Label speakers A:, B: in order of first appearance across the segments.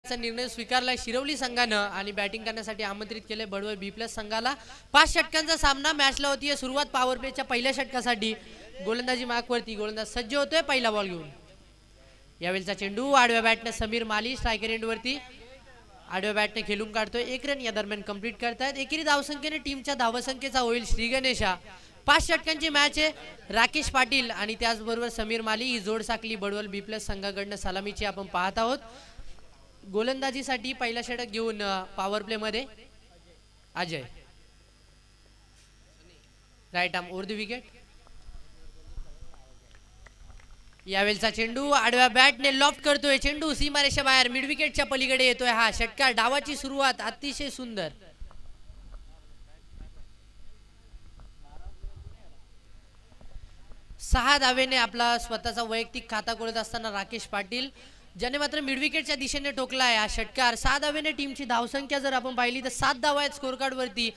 A: चा निर्णय स्वीकारलाय शिरवली संघानं आणि बॅटिंग करण्यासाठी आमंत्रित केले बडवल बी प्लस संघाला। 5 षटकांचा सामना मॅचला होतीये सुरुवात पॉवर प्लेच्या पहिल्या षटकासाठी। गोलंदाजी मार्कवरती गोलंदाज सज्ज होतोय पहिला बॉल घेऊन। यावेळचा चेंडू आडव्या बॅटने समीर माली स्ट्रायकर एंडवरती आडव्या बॅटने खेळून काढतोय। 1 रन या दरम्यान कंप्लीट करतायत। एकेरी धावसंख्येने टीमच्या धावसंख्येचा होईल श्री गणेशा। 5 षटकांची मॅच आहे। राकेश पाटील आणि त्याचबरोबर समीर माली ही जोड साकली बडवल बी प्लस संघाकडनं सलामीची आपण पाहत आहोत। गोलंदाजीसाठी पहिला षटक घेऊन पॉवर प्ले मध्ये Ajay right arm over the wicket. यावेळचा चेंडू आडव्या बॅटने लॉफ्ट करतोय। चेंडू सीमारेषा बाहेर मिड विकेटच्या पलीकडे येतोय। हा षटकार डावाची सुरुवात अतिशय सुंदर। सहा धावेने आपला स्वतःचा वैयक्तिक खाता खोलत असताना राकेश पाटील ज्याने मात्र मिड विकेटच्या दिशेने टोकला आहे हा षटकार। 6 धावेने टीमची धावसंख्या जर आपण पाहिली तर 7 धावा आहेत स्कोर कार्ड वरती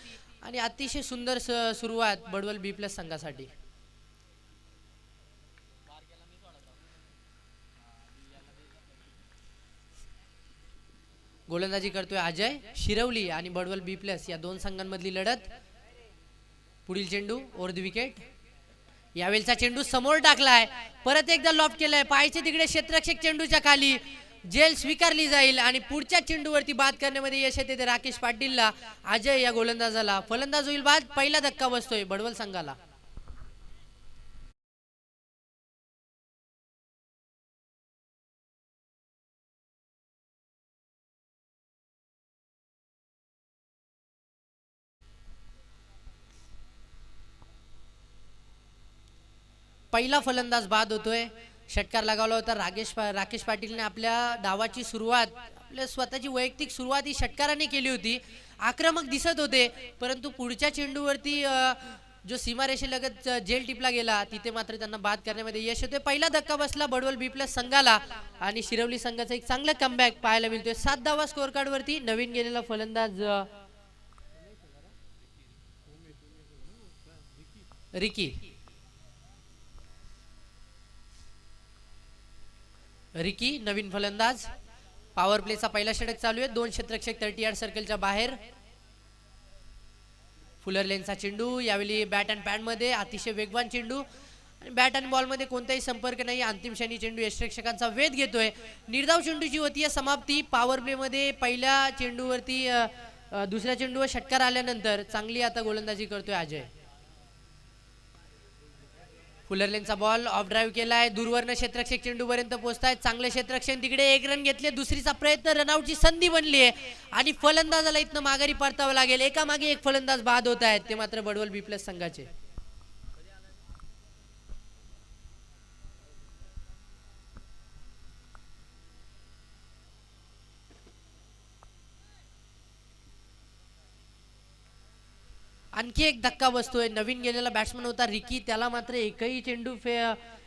A: आणि अतिशय सुंदर सुरुवात बडवल बी प्लस संघासाठी। गोलंदाजी करतोय अजय शिरवली आणि बडवल बी प्लस या दोन संघांमधली लढत। पुढील चेंडू ओव्हर द विकेट। यावेळचा चेंडू समोर टाकलाय परत एकदा लॉफ्ट केलाय पायचे तिकडे क्षेत्ररक्षक चेंडूच्या खाली जेल स्वीकारली जाईल आणि पुढच्या चेंडूवरती बाद करण्यामध्ये यश येते राकेश पाटीलला। अजय या गोलंदाजाला फलंदाज होईल बाद। पहिला धक्का बसतोय बडवल संघाला। पहिला फलंदाज बाद होतोय। षटकार लगावला होता राकेश पाटीलने आपल्या डावाची सुरुवात आपल्या स्वतःची वैयक्तिक सुरुवात ही षटकाराने केली होती। आक्रमक दिसत होते परंतु पुढच्या चेंडूवरती जो सीमारेषेलगत जेल टिपला गेला तिथे मात्र त्यांना बाद करण्यामध्ये यश होते। पहिला धक्का बसला बडवल बी प्लस संघाला आणि शिरवली संघाचा एक चांगला कमबॅक पाहायला मिळतोय। 7 धावा स्कोर कार्ड वरती। नवीन गेलेला फलंदाज रिकी नवीन फलंदाज। पॉवर प्लेचा पहिला षटक चालू आहे। 2 क्षेत्ररक्षक 30 यार्ड सर्कलच्या बाहेर। फुलर लेनचा चेंडू यावेळी बॅट अँड पॅड मध्ये अतिशय वेगवान चेंडू आणि बॅट अँड बॉल मध्ये कोणताही संपर्क नाही। अंतिम क्षणी चेंडू यष्टिरक्षकांचा वेध घेतोय। निर्धाव चेंडूची होतीये समाप्ती। पॉवर प्ले मध्ये पहिल्या चेंडूवरती दुसऱ्या चेंडूवर षटकार आल्यानंतर चांगली आता गोलंदाजी करतोय अजय। फुलर लेनचा बॉल ऑफ ड्राईव्ह केलाय दूरवरनं क्षेत्ररक्षक चेंडूपर्यंत पोहोचतायत। चांगले क्षेत्ररक्षण तिकडे 1 रन घेतले। दुसरीचा प्रयत्न रनआउटची संधी बनली आहे आणि फलंदाजाला इथनं माघारी परतावं लागेल। एका मागे एक फलंदाज बाद होत आहेत ते मात्र बडवल बी प्लस संघाचे। आणखी एक धक्का बसतोय। नवीन गेलेला बॅट्समन होता रिकी त्याला मात्र एकही चेंडू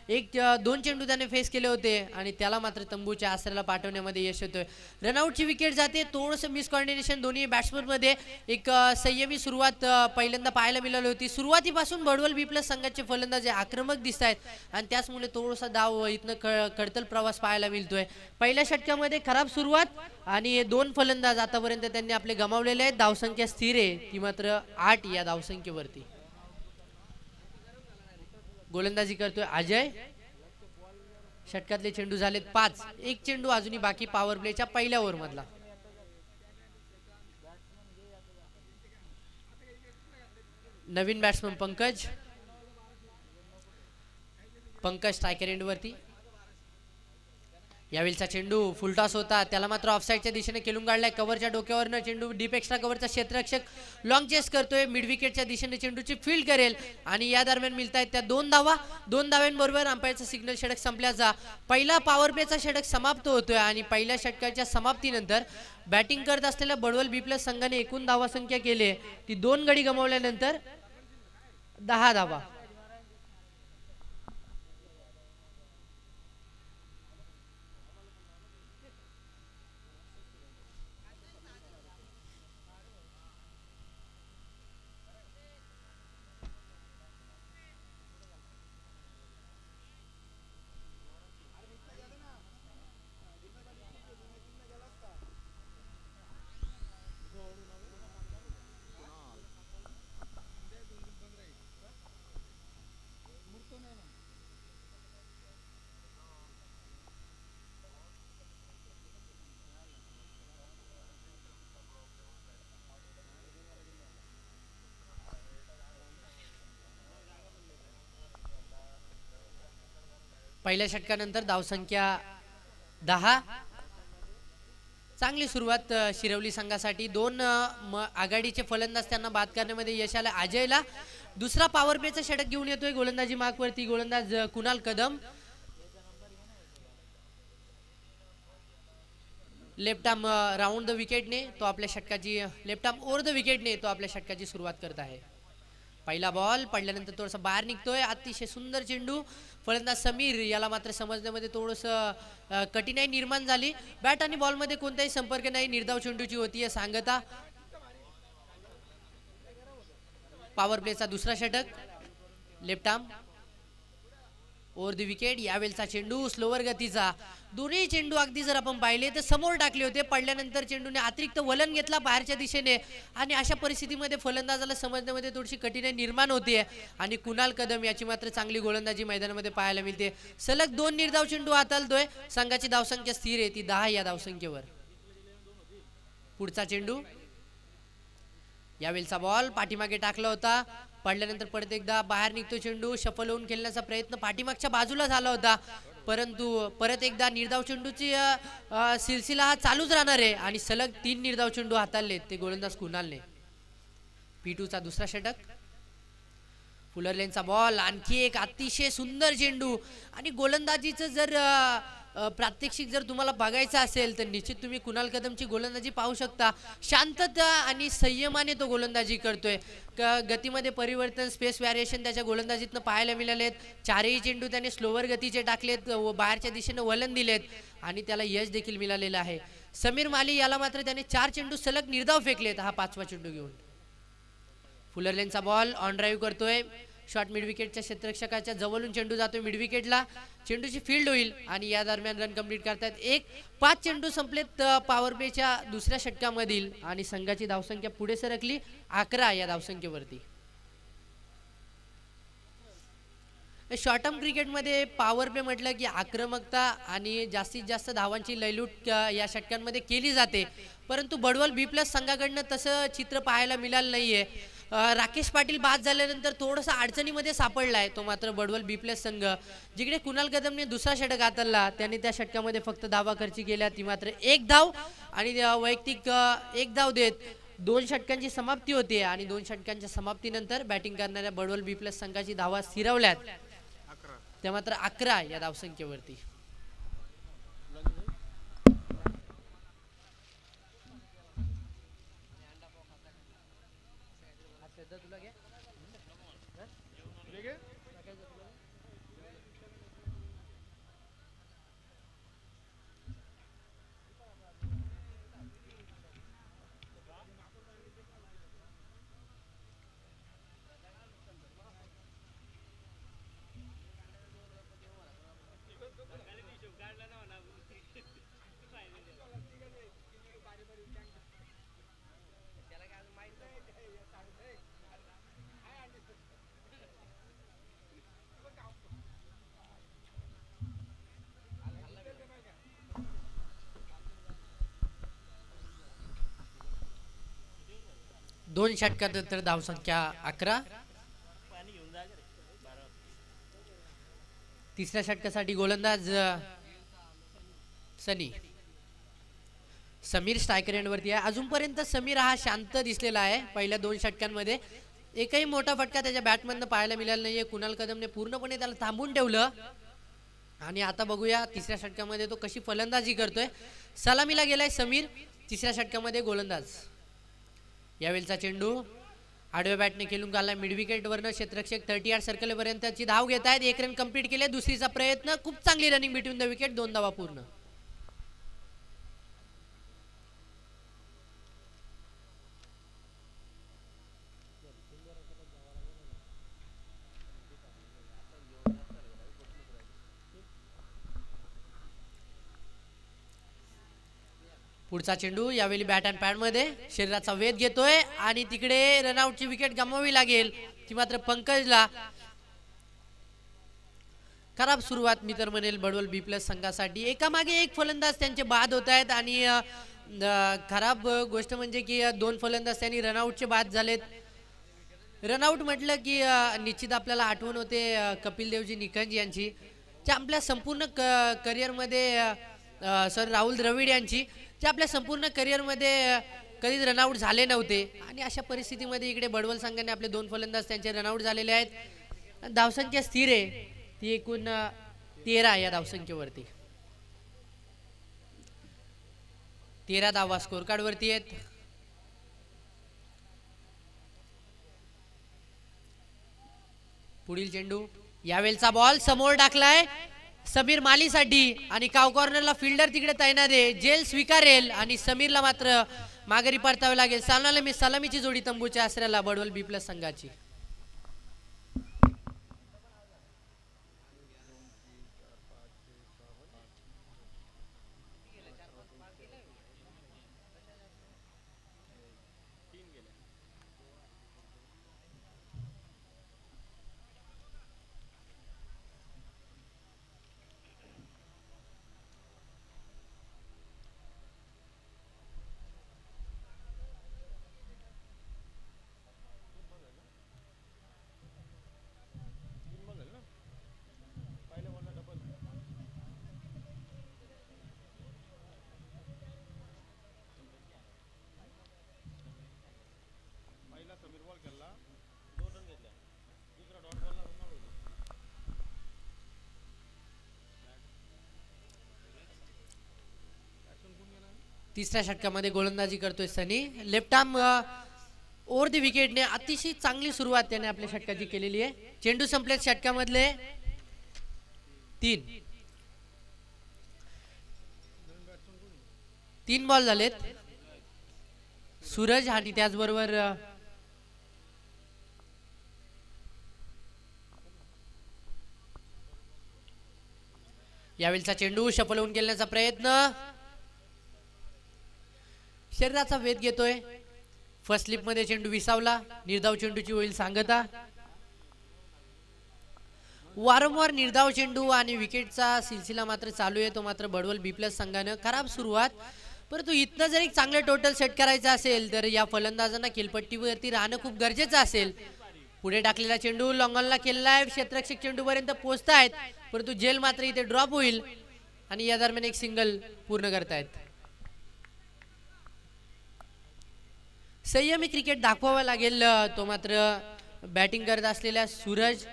A: 2 चेंडू त्याने फेस केले होते आणि त्याला मात्र तंबूच्या आसऱ्याला पाठवण्यामध्ये यश येतोय। रनआउटची विकेट जाते। थोडंसं मिसकॉर्डिनेशन दोन्ही बॅट्समन मध्ये एक संयमी सुरुवात पहिल्यांदा पाहायला मिळाली होती। सुरुवातीपासून बडवल बी प्लस संघाचे फलंदाज आक्रमक दिसत आहेत आणि त्याचमुळे थोडासा डाव इथनं खडतल प्रवास पाहायला मिळतोय। पहिल्या षटकामध्ये खराब सुरुवात आणि 2 फलंदाज आतापर्यंत त्यांनी आपले गमावलेले आहेत। धावसंख्या स्थिर आहे ती मात्र 8 या धावसंख्येवरती। गोलंदाजी करतोय अजय। षटकातले चेंडू झालेत 5। एक चेंडू अजूनही बाकी पॉवर प्लेच्या पहिल्या ओव्हर मधला। नवीन बॅट्समन पंकज स्ट्रायकर एंड वरती। यावेळचा चेंडू फुलटॉस होता त्याला मात्र ऑफसाईडच्या दिशेने खेळून काढलाय। कव्हरच्या डोक्यावरनं चेंडू डीप एक्स्ट्रा कव्हरचा क्षेत्ररक्षक लॉंग चेस करतोय। मिड विकेटच्या दिशेने चेंडूची फील्ड करेल आणि या दरम्यान मिळतायत त्या 2 धावा। 2 धाव्यांबरोबर अंपायरचा सिग्नल षटक संपल्याचा पहिला पॉवर प्लेचा षटक समाप्त होतोय आणि पहिल्या षटकाच्या समाप्तीनंतर बॅटिंग करत असलेल्या बडवल बी प्लस संघाने एकूण धावा संख्या केली ती 2 गडी गमावल्यानंतर 10 धावा। पहिल्या षटकानंतर धावसंख्या 10. चांगली सुरुवात शिरवली संघासाठी. दोन आघाडीचे फलंदाज त्यांना बाद करण्यामध्ये यश आलं. अजयला दुसरा पॉवर प्लेचा षटक घेऊन येतोय गोलंदाजी मार्कवरती गोलंदाज Kunal Kadam. Left arm round the विकेटने तो आपल्या षटकाची लेफ्ट आर्म ओव्हर द विकेटने तो आपल्या षटकाची सुरुवात करत आहे. पहिला बॉल पडल्यानंतर थोडासा बाहेर निघतोय. अतिशय सुंदर चेंडू. फलंदाज समीर याला मात्र समजण्यामध्ये थोडंसं कठीणाई निर्माण झाली. बॅट आणि बॉलमध्ये कोणताही संपर्क नाही. निर्धाव चेंडूची होतीये सांगता. पॉवर प्लेचा दुसरा षटक left arm over the wicket. यावेळचा चेंडू स्लोवर गतीचा. दोन्ही चेंडू अगदी जर आपण पाहिले तर समोर टाकले होते. पडल्यानंतर चेंडूने अतिरिक्त वलन घेतला बाहेरच्या दिशेने आणि अशा परिस्थितीमध्ये फलंदाजाला समजण्यामध्ये थोडीशी कठीणाई निर्माण होते. आणि कुणाल कदम याची मात्र चांगली गोलंदाजी मैदानामध्ये पाहायला मिळते. सलग 2 निर्धाव चेंडू हाताळतोय. संघाची धावसंख्या स्थिर आहे ती 10 या धावसंख्येवर. पुढचा चेंडू यावेळचा बॉल पाठीमागे टाकला होता. पडल्यानंतर परत एकदा बाहेर निघतो चेंडू. शफल होऊन खेळण्याचा प्रयत्न पाठीमागच्या बाजूला झाला होता परंतु परत एकदा निर्धाव चेंडूची सिलसिला हा चालूच राहणार आहे आणि सलग 3 निर्धाव चेंडू हाताळले ते गोलंदाज कुणालने. P2चा दुसरा षटक. फुलर लेनचा बॉल. आणखी एक अतिशय सुंदर चेंडू आणि गोलंदाजीचं जर प्रात्यक्षिक जर तुम्हाला बघायचं असेल तर निश्चित तुम्ही कुणाल कदमची गोलंदाजी पाहू शकता. शांतता आणि संयमाने तो गोलंदाजी करतोय. गतीमध्ये परिवर्तन स्पेस व्हॅरिएशन त्याच्या गोलंदाजीतनं पाहायला मिळालेत. 4ही चेंडू त्याने स्लोवर गतीचे टाकलेत. बाहेरच्या दिशेने वलन दिलेत आणि त्याला यश देखील मिळालेलं आहे. समीर माली याला मात्र त्याने 4 चेंडू सलग निर्धाव फेकलेत. हा 5वा चेंडू घेऊन फुलर लेनचा बॉल ऑन ड्राईव्ह करतोय. शॉट मिड विकेटच्या क्षेत्ररक्षकाच्या जवळून चेंडू जातोय मिड विकेटला. चेंडूची फील्ड होईल आणि या दरम्यान रन कंप्लीट करतात. 5 चेंडू संपलेत पॉवर प्लेच्या दुसऱ्या षटकामधील आणि संघाची धावसंख्या पुढे सरकली 11 या धावसंख्येवरती. शॉर्ट टर्म क्रिकेटमध्ये पॉवर प्ले म्हटलं की आक्रमकता आणि जास्तीत जास्त धावांची लयलूट या षटकांमध्ये केली जाते. परंतु बडवल B+ संघाकडनं तसं चित्र पाहायला मिळालं नाहीये. राकेश पाटील बाद झाल्यानंतर थोडासा अडचणीमध्ये सापडलाय तो मात्र बडवल B+ संघ. जिकडे कुणाल कदमने दुसरा षटक हाताळला त्याने त्या षटकामध्ये फक्त धावा खर्ची केल्या ती मात्र 1 धाव आणि वैयक्तिक 1 धाव देत 2 षटकांची समाप्ती होते आणि 2 षटकांच्या समाप्तीनंतर बॅटिंग करणाऱ्या बडवल B+ संघाची धावा स्थिरवल्यात त्या मात्र 11 या धावसंख्येवरती. दोन षटकानंतर धावसंख्या 11. तिसऱ्या षटकासाठी गोलंदाज समीर स्ट्रायकर एंडवरती आहे. अजूनपर्यंत समीर हा शांत दिसलेला आहे. पहिल्या 2 षटकांमध्ये एकही मोठा फटका त्याच्या बॅटमधनं पाहायला मिळाला नाहीये. कुणाल कदमने पूर्णपणे त्याला थांबून ठेवलं आणि आता बघूया तिसऱ्या षटकामध्ये तो कशी फलंदाजी करतोय. सलामीला गेलाय समीर. तिसऱ्या षटकामध्ये गोलंदाज. यावेळचा चेंडू आडव्या बॅटने खेळून गाला मिड विकेट वरनं क्षेत्ररक्षक 30 यार्ड सर्कल पर्यंतची धाव घेत आहेत. 1 रन कंप्लीट केले. दुसरीचा प्रयत्न खूप चांगली रनिंग बिटवीन द विकेट. 2 धावा पूर्ण. पुढचा चेंडू यावेळी बॅट अँड पॅड मध्ये शरीराचा वेध घेतोय आणि तिकडे रनआउटची विकेट गमवावी लागेल ती मात्र पंकजला. खराब सुरुवात मी तर म्हणेल बडवल B+ संघासाठी. एकामागे एक फलंदाज त्यांचे बाद होत आहेत आणि खराब गोष्ट म्हणजे की 2 फलंदाज त्यांनी रनआउटचे बाद झालेत. रनआउट म्हटलं की निश्चित आपल्याला आठवण होते कपिल देवजी निकंज यांची. जे आपल्या संपूर्ण करिअरमध्ये सर राहुल द्रविड यांची जे आपल्या संपूर्ण करिअरमध्ये कधीच रनआउट झाले नव्हते आणि अशा परिस्थितीमध्ये इकडे बडवल संघाने आपले 2 फलंदाज त्यांचे रनआउट झालेले आहेत. धावसंख्या स्थिर आहे ती एकूण 13 या धावसंख्येवरती. 13 धावा स्कोर कार्ड वरती आहेत. पुढील चेंडू यावेळचा बॉल समोर टाकलाय समीर मालीसाठी आणि काव कॉर्नरला फिल्डर तिकडे तैनात आहे. जेल स्वीकारेल आणि समीरला मात्र माघारी परतावे लागेल. सलामीची जोडी तंबूच्या आसऱ्याला बडवल बी प्लस संघाची. तिसऱ्या षटकामध्ये गोलंदाजी करतोय सनी. लेफ्ट आर्म ओव्हर द विकेटने अतिशय चांगली सुरुवात त्याने आपल्या षटकाची केलेली आहे. चेंडू संपलेत षटकामधले 3 बॉल झालेत. सूरज आणि त्याचबरोबर यावेळचा चेंडू शफल होऊन गेल्याचा प्रयत्न. शरीराचा वेध घेतोय. फर्स्ट स्लिप मध्ये चेंडू विसावला. निर्धाव चेंडूची होईल सांगता. वारंवार निर्धाव चेंडू आणि विकेटचा सिलसिला मात्र चालू आहे. तो मात्र बडवल बी प्लस संघानं खराब सुरुवात, परंतु इथनं जर एक चांगलं टोटल सेट करायचं असेल तर या फलंदाजांना खेळपट्टीवरती राहणं खूप गरजेचं असेल. पुढे टाकलेला चेंडू लॉंगॉनला केलेला क्षेत्ररक्षक चेंडू पर्यंत पोहोचतायत, परंतु जेल मात्र इथे ड्रॉप होईल आणि या दरम्यान एक सिंगल पूर्ण करतायत. संयमी क्रिकेट दाखवावा लागेल तो मात्र बॅटिंग करत असलेल्या सूरज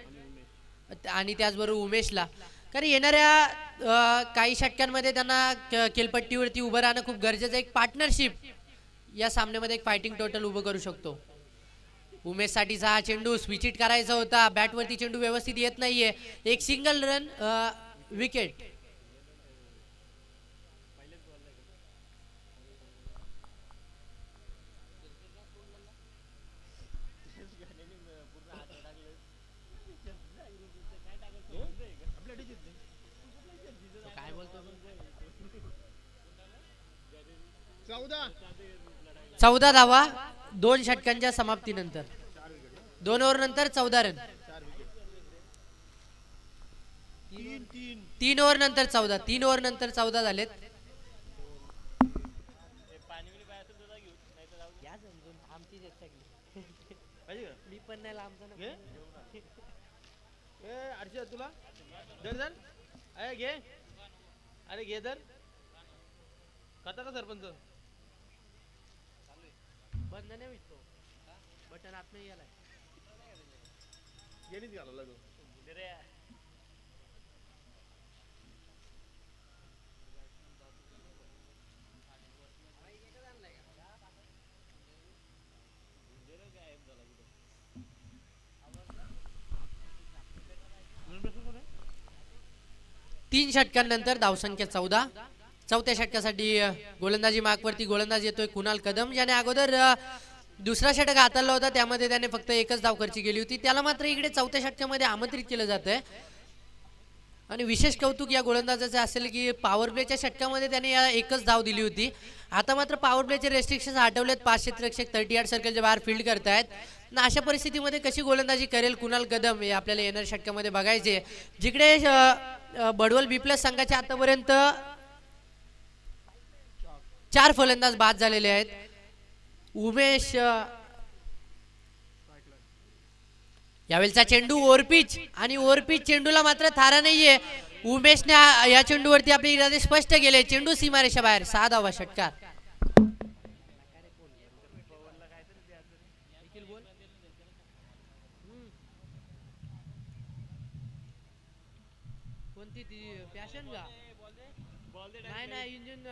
A: आणि त्याचबरोबर उमेशला, कारण येणाऱ्या काही षटकांमध्ये त्यांना खेळपट्टीवरती उभं राहणं खूप गरजेचं. एक पार्टनरशिप या सामन्यामध्ये एक फायटिंग टोटल उभं करू शकतो. उमेश साठीचा हा चेंडू स्विच इट करायचा होता. बॅटवरती चेंडू व्यवस्थित येत नाहीये. एक सिंगल रन विकेट. काय बोलतो 14 धावा 2 षटकांच्या समाप्तीनंतर. 2 ओव्हर नंतर 14 रन. 3 ओव्हर नंतर 14. 3 ओव्हर नंतर 14 झालेत. मी पण नाही लांबचा
B: तुला दर अरे घे, अरे घे दर खाता का सरपंच
A: बंद नाही होईल तो बटन आत नाही गेलाय.
B: येणीच घालवला तो.
A: तीन षटकांनंतर धावसंख्या 14. चौथ्या षटकासाठी गोलंदाजी मार्कवरती गोलंदाज येतोय कुणाल कदम, ज्याने अगोदर दुसरा षटक हाताळला होता त्यामध्ये त्याने फक्त एकच धाव खर्ची केली होती. त्याला मात्र इकडे चौथ्या षटकामध्ये आमंत्रित केलं जातंय आणि विशेष कौतुक या गोलंदाजाचे असेल की पॉवर प्लेच्या षटकामध्ये त्याने एकच धाव दिली होती. आता मात्र पॉवर प्लेचे रेस्ट्रिक्शन्स हटवलेत. 5 क्षेत्ररक्षक 38 सर्कलच्या बाहेर फील्ड करतायत. अशा परिस्थितीमध्ये कशी गोलंदाजी करेल कुणाल कदम हे आपल्याला येणाऱ्या षटकामध्ये बघायचे. जिकडे बडवल बी प्लस संघाच्या आतापर्यंत 4 फलंदाज बाद झालेले आहेत. उमेश यावेळचा चेंडू ओव्हरपिच आणि ओव्हरपिच चेंडूला मात्र थारा नाहीये. उमेशने या चेंडूवरती आपले इरादे स्पष्ट केले. चेंडू सीमारेषा बाहेर. 6 धावा षटकार. कोणती ती पॅशन का नाही नाही इंजिन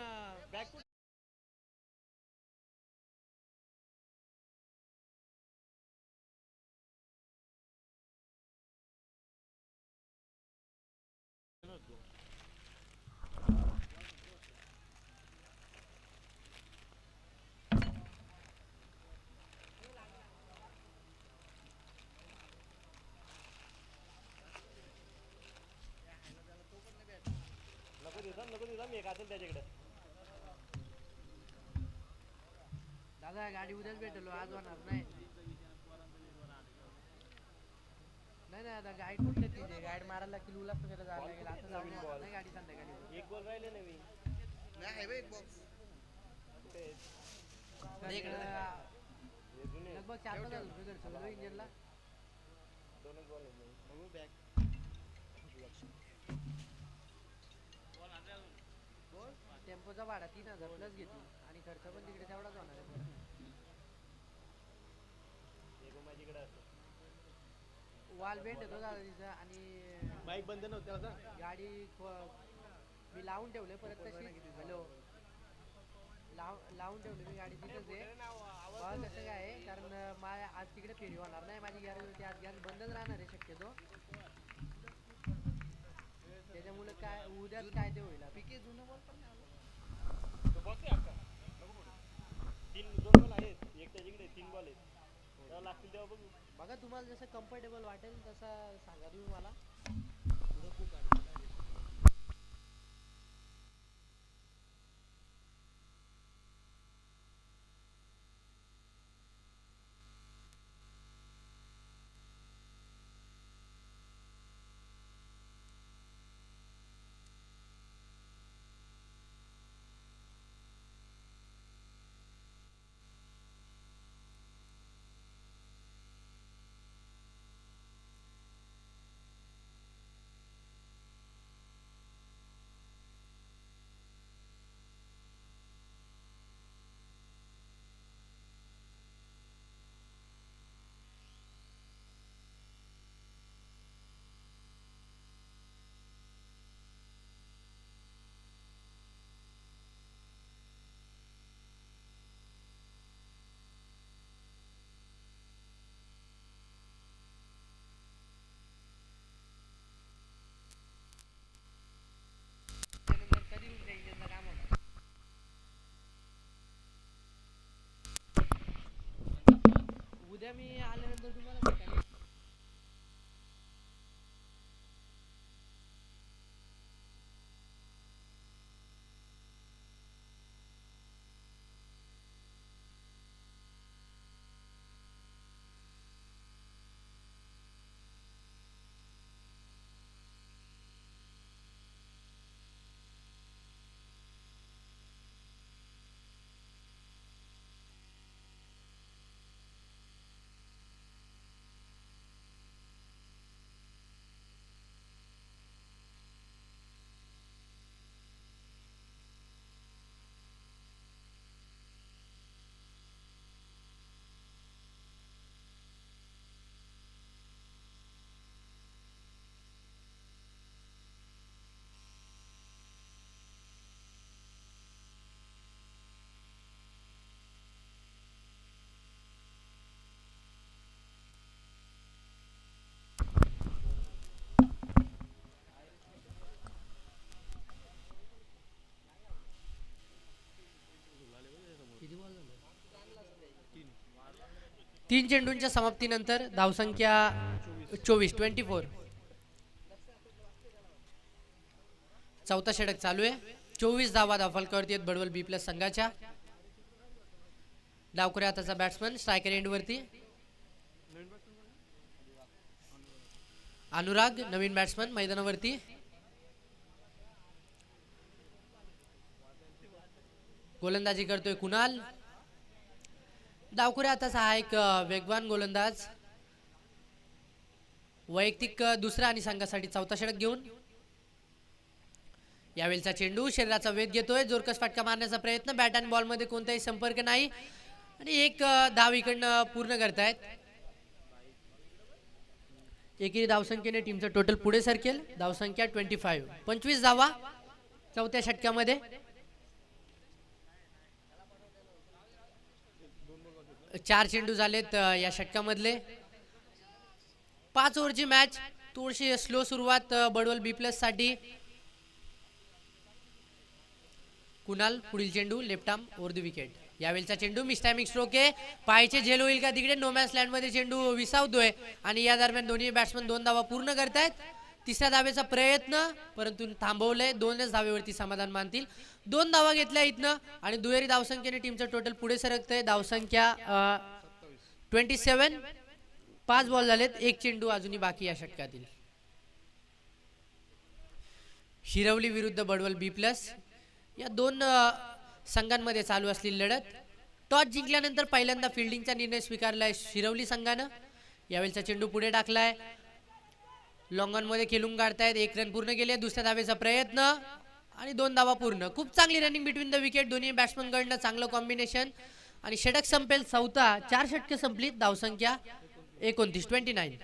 A: दादा गाडी उद्याच भेटलो आज होणार नाही. नाही आता गाईड कुठले तिथे गाईड मारायला लागतील उल्हास नगरला जायला लागेल. आता जाऊन होणार नाही गाडी संध्याकाळी. एक बॉल राहिले नवीन नाही एक बॉक्स लगभग 4,000 रुपये खर्च होईल इंजिनला. दोनच बॉल बघू बॅक टेम्पोचा भाडा 3,000 प्लस घेतील आणि खर्च पण तिकडे तेवढाच होणार आहे. वाल भेट येतो दादा तिथं आणि
B: बाईक बंद नव्हती
A: गाडी मी लावून ठेवले परत तशी. हॅलो लावून ठेवली मी गाडी तिथंच आहे. बघा कसं काय आहे कारण माझ्या आज तिकडे फेरी होणार नाही. माझी गॅरेज होती आज गॅरेज बंदच राहणार आहे शक्यतो. त्याच्यामुळे काय उद्याच काय ते होईल. पिके जुनं बॉल पण बघा तुम्हाला जसं कम्फर्टेबल वाटेल तसं सांगा तुम्ही मला. उद्या मी आल्यानंतर तुम्हाला सकाळी तीन चेंडूंच्या समाप्तीनंतर धावसंख्या 24 चौथा षटक चालू आहे. 24 धावा धावफलकावरती आहेत बडवल बी प्लस संघाच्या. डावखुऱ्या हाताचा बॅट्समन स्ट्रायकर एंड वरती. अनुराग नवीन बॅट्समन मैदानावरती. गोलंदाजी करतोय कुणाल. डावखुऱ्या हाताचा हा एक वेगवान गोलंदाज वैयक्तिक दुसरा आणि संघासाठी चौथा षटक घेऊन यावेळचा चेंडू शरीराचा वेध घेतोय, जोरकस फटका मारण्याचा प्रयत्न, बॅट आणि बॉल मध्ये कोणताही संपर्क नाही आणि एक धाव इकडनं पूर्ण करतायत. एकेरी धावसंख्येने टीमचं टोटल पुढे सरकेल. धावसंख्या 25 धावा चौथ्या षटकामध्ये. 4 चेंडू झालेत या षटकामधले. 5 ओव्हरची मॅच. थोडीशी स्लो सुरुवात बडवल B+ साठी. कुणाल पुढील चेंडू left arm over the wicket. यावेळचा चेंडू मिस टायमिंग स्ट्रोक आहे. पायाचे झेल होईल का तिकडे. नो मॅच लँड मध्ये चेंडू विसावतोय आणि या दरम्यान दोन्ही बॅट्समन 2 धावा पूर्ण करतायत. तिसऱ्या धावेचा प्रयत्न परंतु थांबवलंय. 2च धावेवरती समाधान मानतील. 2 धावा घेतल्या इथनं आणि दुहेरी धावसंख्येने टीमचं टोटल पुढे सरकतंय. धावसंख्या 27. 5 बॉल झालेत. 1 चेंडू अजूनही बाकी या षटकातील. शिरवली विरुद्ध बडवल B+ या 2 संघांमध्ये चालू असलेली लढत. टॉस जिंकल्यानंतर पहिल्यांदा फिल्डिंगचा निर्णय स्वीकारलाय शिरवली संघानं. यावेळचा चेंडू पुढे टाकलाय. लॉंग ऑन मध्ये खेळून काढतायत. 1 रन पूर्ण केले. दुसऱ्या धावेचा प्रयत्न आणि 2 धावा पूर्ण. खूप चांगली रनिंग बिटवीन द विकेट. दोन्ही बॅट्समन कडनं चांगलं कॉम्बिनेशन आणि षटक संपेल चौथा. 4 षटके संपलीत. धावसंख्या 29.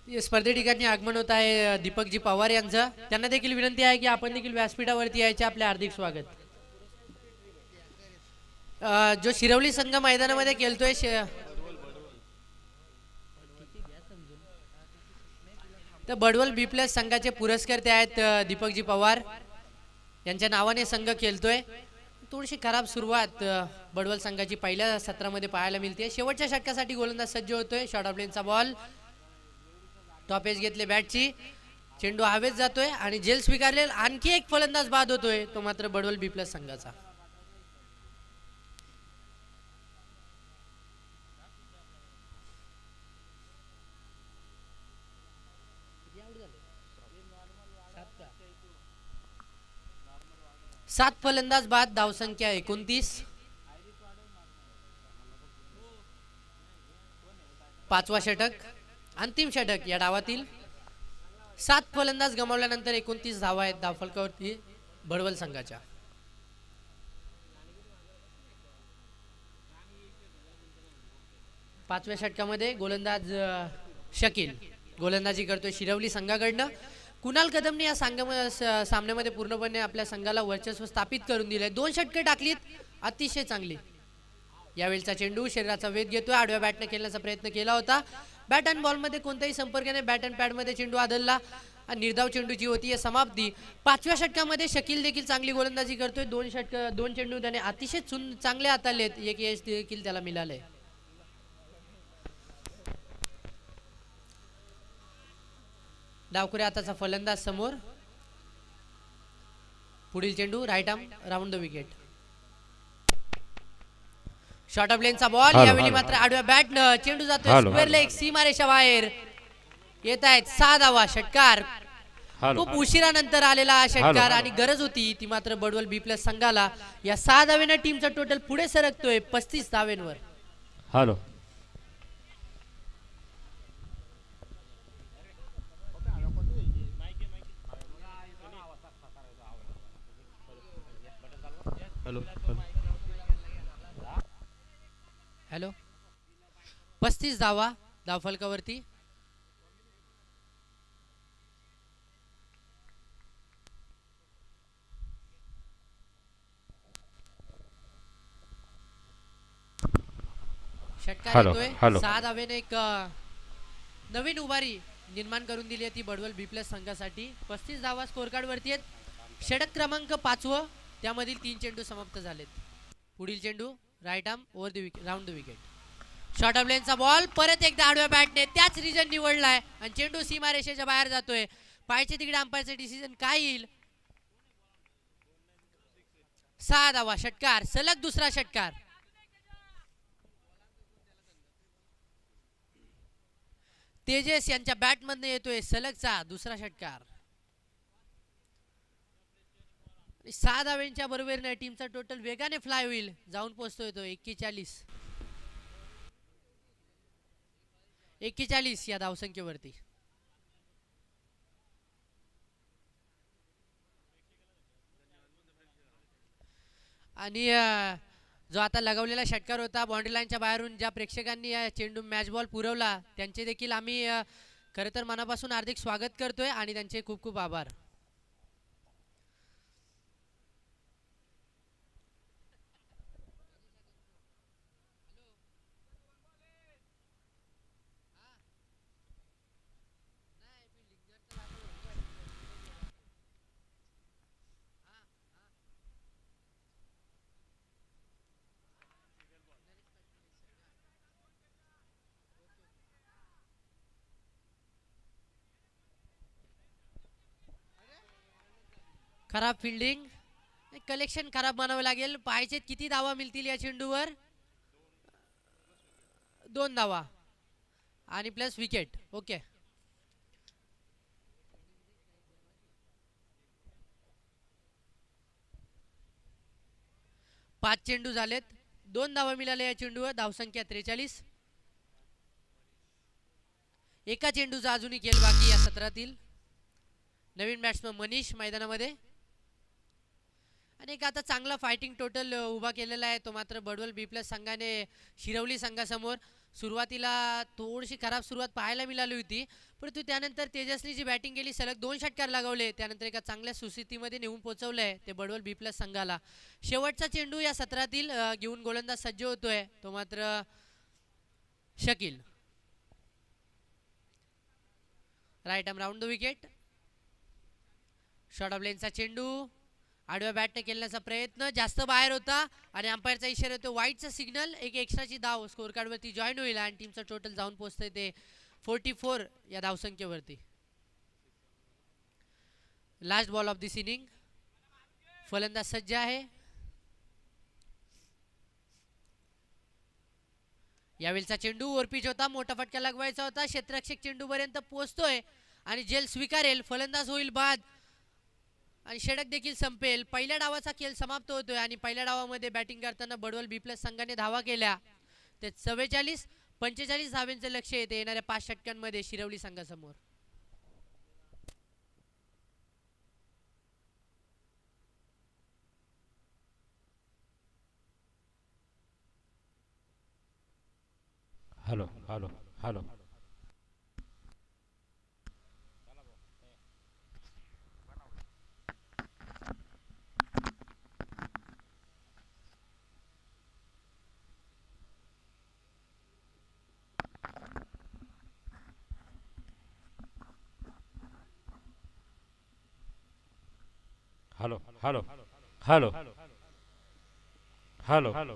A: स्पर्धे ठिकाणी आगमन होत आहे दीपकजी पवार यांचं. त्यांना देखील विनंती आहे की आपण देखील व्यासपीठावरती यायचे. आपले हार्दिक स्वागत. जो शिरवली संघ मैदानामध्ये खेळतोय तर बडवल B+ संघाचे पुरस्कर्ते आहेत दीपकजी पवार. यांच्या नावाने संघ खेळतोय. थोडीशी खराब सुरुवात बडवल संघाची पहिल्या सत्रामध्ये पाहायला मिळते. शेवटच्या षटकासाठी गोलंदाज सज्ज होतोय. शॉर्ट ऑफ लेनचा बॉल. टॉप एज घेतले बॅटची. चेंडू हवेत जातोय आणि झेल स्वीकारले. आणखी एक फलंदाज बाद होतोय. तो मात्र बडवल B+ संघाचा. सात फलंदाज बाद. धावसंख्या 29. 5वा षटक. अंतिम षटक या डावातील. 7 फलंदाज गमावल्यानंतर 29 धावा आहेत धावफलकावरती बडवल संघाच्या. पाचव्या षटकामध्ये गोलंदाज शकील गोलंदाजी करतोय शिरवली संघाकडनं. कुणाल कदमने या सामन्यामध्ये पूर्णपणे आपल्या संघाला वर्चस्व स्थापित करून दिलंय. 2 षटके टाकलीत अतिशय चांगली. यावेळचा चेंडू शरीराचा वेध घेतोय. आडव्या बॅटने खेळण्याचा प्रयत्न केला होता. बॅट अँड बॉल मध्ये कोणताही संपर्क नाही. बॅट अँड पॅड मध्ये चेंडू आदळला आणि निर्धाव चेंडूची होती समाप्ती. 5व्या षटकामध्ये शकील देखील चांगली गोलंदाजी करतोय. 2 चेंडू त्याने अतिशय चांगले हाताळलेत. एक यश देखील त्याला मिळालंय. डावखुऱ्या हाताचा फलंदाज समोर. पुढील चेंडू right arm round the wicket. Short of लेनचा बॉल. यावेळी मात्र आडव्या बॅटनं चेंडू जातोय स्क्वेअर लेग सीमारेषा बाहेर. येत आहेत 6 धावा. षटकार खूप उशिरानंतर आलेला हा षटकार आणि गरज होती ती मात्र बडवल B+ संघाला. या 6 धावेनं टीमचा टोटल पुढे सरकतोय 35 धावेंवर.
C: Hello
B: hello hello.
A: हॅलो. 35 धावा धावफलकावरती. षटकार
C: हॅलो,
A: येतोय.
C: हॅलो.
A: 6 धावेने एक नवीन उभारी निर्माण करून दिली आहे ती बडवल बी प्लस संघासाठी. 35 धावा स्कोर कार्ड वरती आहेत. षटक क्रमांक 5 त्यामधील 3 चेंडू समाप्त झालेत. पुढील चेंडू right arm over the wicket, round the wicket. Short of लेनचा बॉल परत एकदा आडव्या बॅटने त्याच रिजन निवडलाय आणि चेंडू सीमारेषेच्या बाहेर जातोय. पायचे तिकडे अंपायरचं डिसिजन काय येईल? 6 धावा. षटकार सलग दुसरा षटकार. तेजस यांच्या बॅटमधनं येतोय सलगचा दुसरा षटकार. 6 धाव्यांच्या बरोबरीने टीमचा टोटल वेगाने फ्लाय होईल, जाऊन पोहोचतोय तो 41 या धावसंख्येवरती. आणि जो आता लगावलेला षटकार होता बाउंड्री लाईनच्या बाहेरून ज्या प्रेक्षकांनी या चेंडू मॅच बॉल पुरवला त्यांचे देखील आम्ही खरं तर मनापासून हार्दिक स्वागत करतोय आणि त्यांचे खूप खूप आभार. खराब फिल्डिंग, कलेक्शन खराब बनावं लागेल. पाहायचे किती धावा मिळतील या चेंडूवर. 2 धावा आणि प्लस विकेट. ओके. पाच चेंडू झालेत. 2 धावा मिळाल्या या चेंडूवर. धावसंख्या 43. एका चेंडूचा अजूनही खेळ बाकी या सत्रातील. नवीन बॅट्समन मनीष मैदानामध्ये आणि एक आता चांगला फायटिंग टोटल उभा केलेला आहे तो मात्र बडवल बी प्लस संघाने शिरवली संघासमोर. सुरुवातीला थोडीशी खराब सुरुवात पाहायला मिळाली होती, परंतु त्यानंतर तेजसनी जी बॅटिंग केली सलग 2 षटकार लगावले, त्यानंतर एका चांगल्या सुस्थितीमध्ये नेऊन पोहोचवलंय ते बडवल बी प्लस संघाला. शेवटचा चेंडू या सत्रातील घेऊन गोलंदाज सज्ज होतोय तो मात्र Shakeel. Right arm round the wicket. Short of लेनचा चेंडू आडव्या बॅटने खेळण्याचा प्रयत्न जास्त बाहेर होता आणि अंपायरचा इशारा होतो वाईटचा सिग्नल. एक एक्स्ट्राची धाव स्कोर कार्डवरती जॉईन होईल आणि टीमचा टोटल जाऊन पोहोचतंय ते 44 या धावसंख्येवरती. Last ball of this inning. फलंदाज सज्ज आहे. यावेळचा चेंडू ओरपीच होता, मोठा फटका लगवायचा होता. क्षेत्ररक्षक चेंडू पर्यंत पोहोचतोय आणि जेल स्वीकारेल. फलंदाज होईल बाद आणि षटक देखील संपेल. पहिल्या डावाचा खेळ समाप्त होतोय आणि पहिल्या डावामध्ये बॅटिंग करताना बडवल बी प्लस संघाने धावा केल्या ते 44-45 धावांचं लक्ष येते येणाऱ्या 5 षटकांमध्ये शिरवली संघासमोर.
C: Hello hello hello. Hello hello hello hello hello.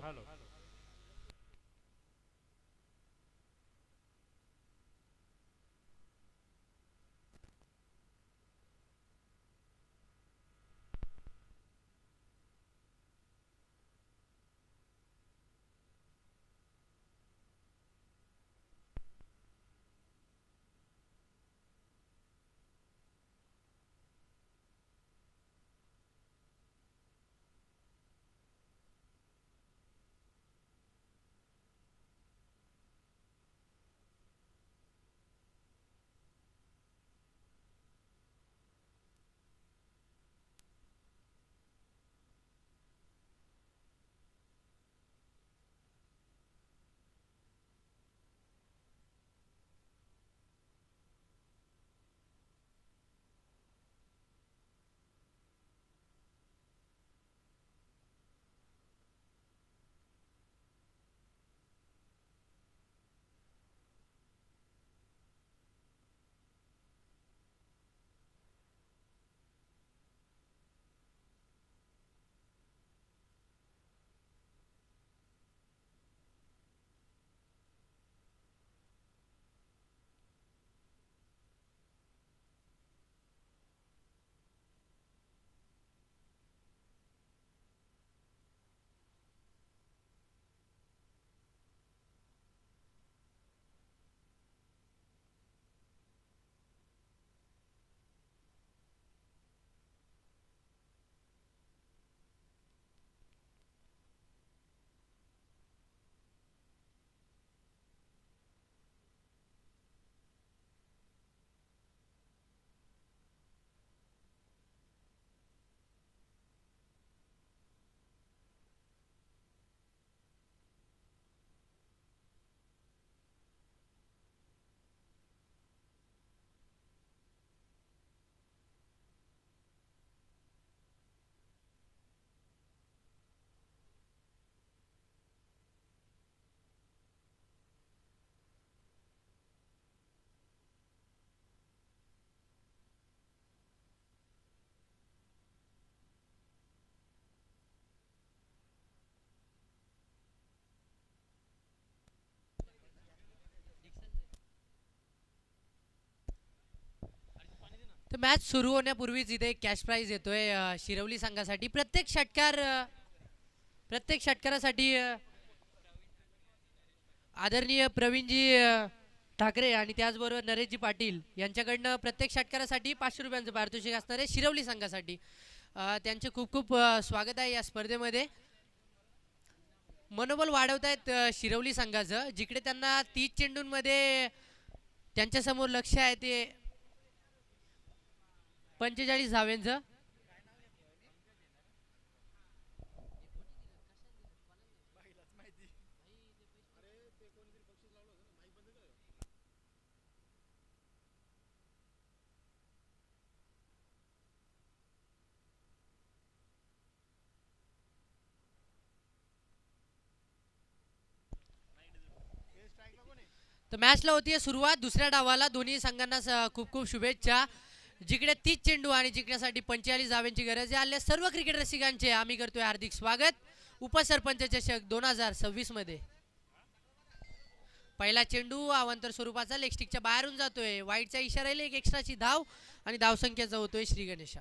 A: तर मॅच सुरू होण्यापूर्वीच इथे कॅश प्राइज येतोय शिरवली संघासाठी. प्रत्येक षटकारासाठी आदरणीय प्रवीणजी ठाकरे आणि त्याचबरोबर नरेशजी पाटील यांच्याकडनं प्रत्येक षटकारासाठी 500 रुपयांचं पारितोषिक असणार आहे शिरवली संघासाठी. त्यांचे खूप खूप स्वागत आहे या स्पर्धेमध्ये. मनोबल वाढवतायत शिरवली संघाचं, जिकडे त्यांना 30 चेंडूंमध्ये त्यांच्यासमोर लक्ष आहे ते 45 धाव्यांचं. तर मॅचला होतीये सुरुवात. दुसऱ्या डावाला दोन्ही संघांना खूप खूप शुभेच्छा. जिकडे 30 चेंडू आणि जिंकण्यासाठी 45 धाव्यांची गरज आहे. आल्या सर्व क्रिकेट रसिकांचे आम्ही करतोय हार्दिक स्वागत उपसरपंच चषक 2026 मध्ये. पहिला चेंडू अवांतर स्वरूपाचा लेगस्टिकच्या बाहेरून जातोय. वाईटचा इशारा आहे, एक एक्स्ट्राची धाव आणि धावसंख्येचा होतोय श्री गणेशा.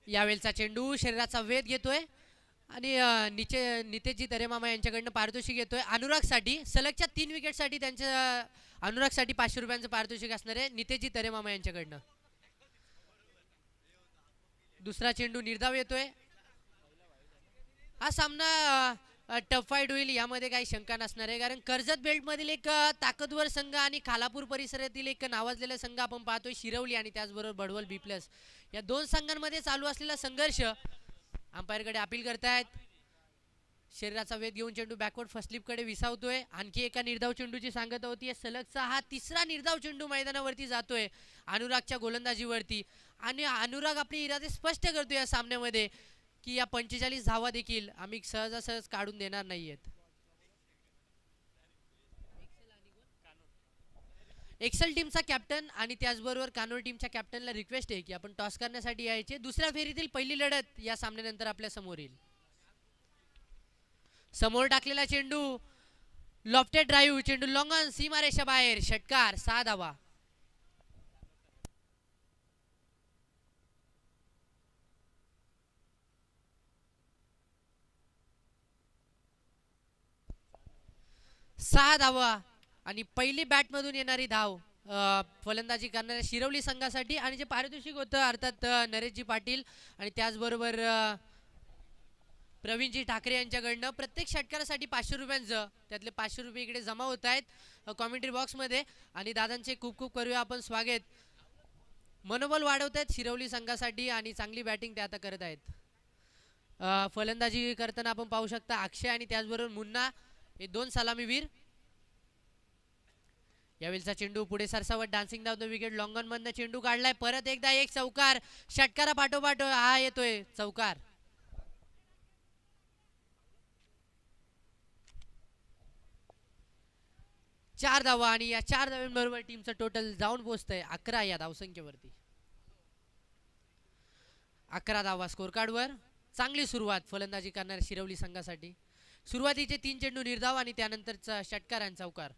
A: यावेळचा चेंडू शरीराचा वेध घेतोय आणि नितेशजी तरेमामा यांच्याकडनं पारितोषिक घेतोय अनुरागसाठी. सलगच्या 3 विकेटसाठी त्यांच्या अनुरागसाठी 500 रुपयांचं पारितोषिक असणार आहे नितेशजी तरेमामा यांच्याकडनं. दुसरा चेंडू निर्धाव येतोय. हा सामना टफ फाईट होईल यामध्ये काही शंका नसणार आहे, कारण कर्जत बेल्ट मधील एक ताकदवर संघ आणि खालापूर परिसरातील एक नावाजलेला संघ आपण पाहतोय शिरवली आणि त्याचबरोबर बडवल बी प्लस. या दोन संघांमध्ये चालू असलेला संघर्ष अंपायरकडे अपील करतायत. शरीराचा वेध घेऊन चेंडू बॅकवर्ड फर्स्ट स्लिपकडे विसावतोय. आणखी एका निर्धाव चेंडूची सांगता होती. सलगचा हा तिसरा निर्धाव चेंडू मैदानावरती जातोय अनुरागच्या गोलंदाजीवरती आणि अनुराग आपले इरादे स्पष्ट करतोय या सामन्यामध्ये की या 45 धावा देखील आम्ही सहजासहज काढून देणार नाहीयेत. एक्सेल टीमचा कॅप्टन आणि त्याचबरोबर कानोर टीमच्या कॅप्टनला रिक्वेस्ट आहे की आपण टॉस करण्यासाठी यायचे. दुसऱ्या फेरीतील पहिली लढत या सामन्यानंतर आपल्या समोर येईल. समोर टाकलेला चेंडू लॉफ्टेड ड्राईव्ह, चेंडू लॉंग ऑन सीमारेषा बाहेर, षटकार 6 धावा. आणि पहिली बॅट मधून येणारी धाव फलंदाजी करणाऱ्या शिरवली संघासाठी. आणि जे पारितोषिक होतं अर्थात नरेशजी पाटील आणि त्याचबरोबर प्रवीणजी ठाकरे यांच्याकडनं प्रत्येक षटकारासाठी 500 रुपयांचं, त्यातले 500 रुपये इकडे जमा होत आहेत कॉमेंट्री बॉक्समध्ये. आणि दादांचे खूप खूप करूया आपण स्वागत. मनोबल वाढवत आहेत शिरवली संघासाठी आणि चांगली बॅटिंग ते आता करत आहेत. फलंदाजी करताना आपण पाहू शकता अक्षय आणि त्याचबरोबर मुन्ना हे दोन सलामीवीर. यावेळचा चेंडू पुढे सरसावत dancing down the wicket, long on मधनं चेंडू काढलाय. परत एकदा एक चौकार, षटकारा पाठोपाठ हा येतोय चौकार. चार धावा आणि या 4 धावांबरोबर टीमचं टोटल जाऊन पोहोचतंय 11 या धावसंख्येवरती. 11 धावा स्कोर कार्डवर. चांगली सुरुवात फलंदाजी करणाऱ्या शिरवली संघासाठी. सुरुवातीचे 3 चेंडू निर्धाव आणि त्यानंतरचा षटकार आणि चौकार.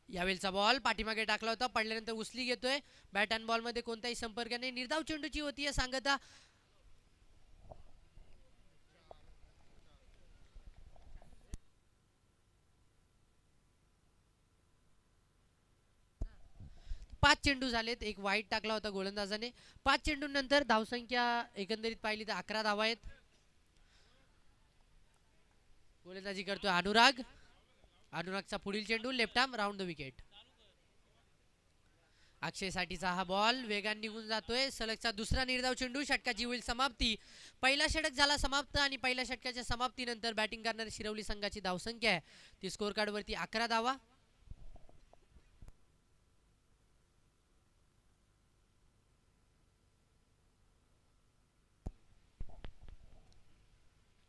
A: यावेळचा बॉल पाठीमागे टाकला होता, पडल्यानंतर उचली घेतोय. बॅट अँड बॉल मध्ये कोणताही संपर्क नाही. निर्धाव चेंडूची होती सांगता. पाच चेंडू झालेत, एक वाईट टाकला होता गोलंदाजाने. 5 चेंडू नंतर धावसंख्या एकंदरीत पाहिली तर 11 धावा आहेत. गोलंदाजी करतोय अनुराग. अनुरागचा पुढील चेंडू left arm round the wicket. Akshay साठीचा हा बॉल वेगाने निघून जातोय. सलगचा दुसरा निर्धाव चेंडू, षटकाची होईल समाप्ती. पहिला षटक झाला समाप्त आणि पहिल्या षटकाच्या समाप्तीनंतर बॅटिंग करणारी शिरवली संघाची धावसंख्या आहे ती स्कोर कार्ड वरती 11 धावा.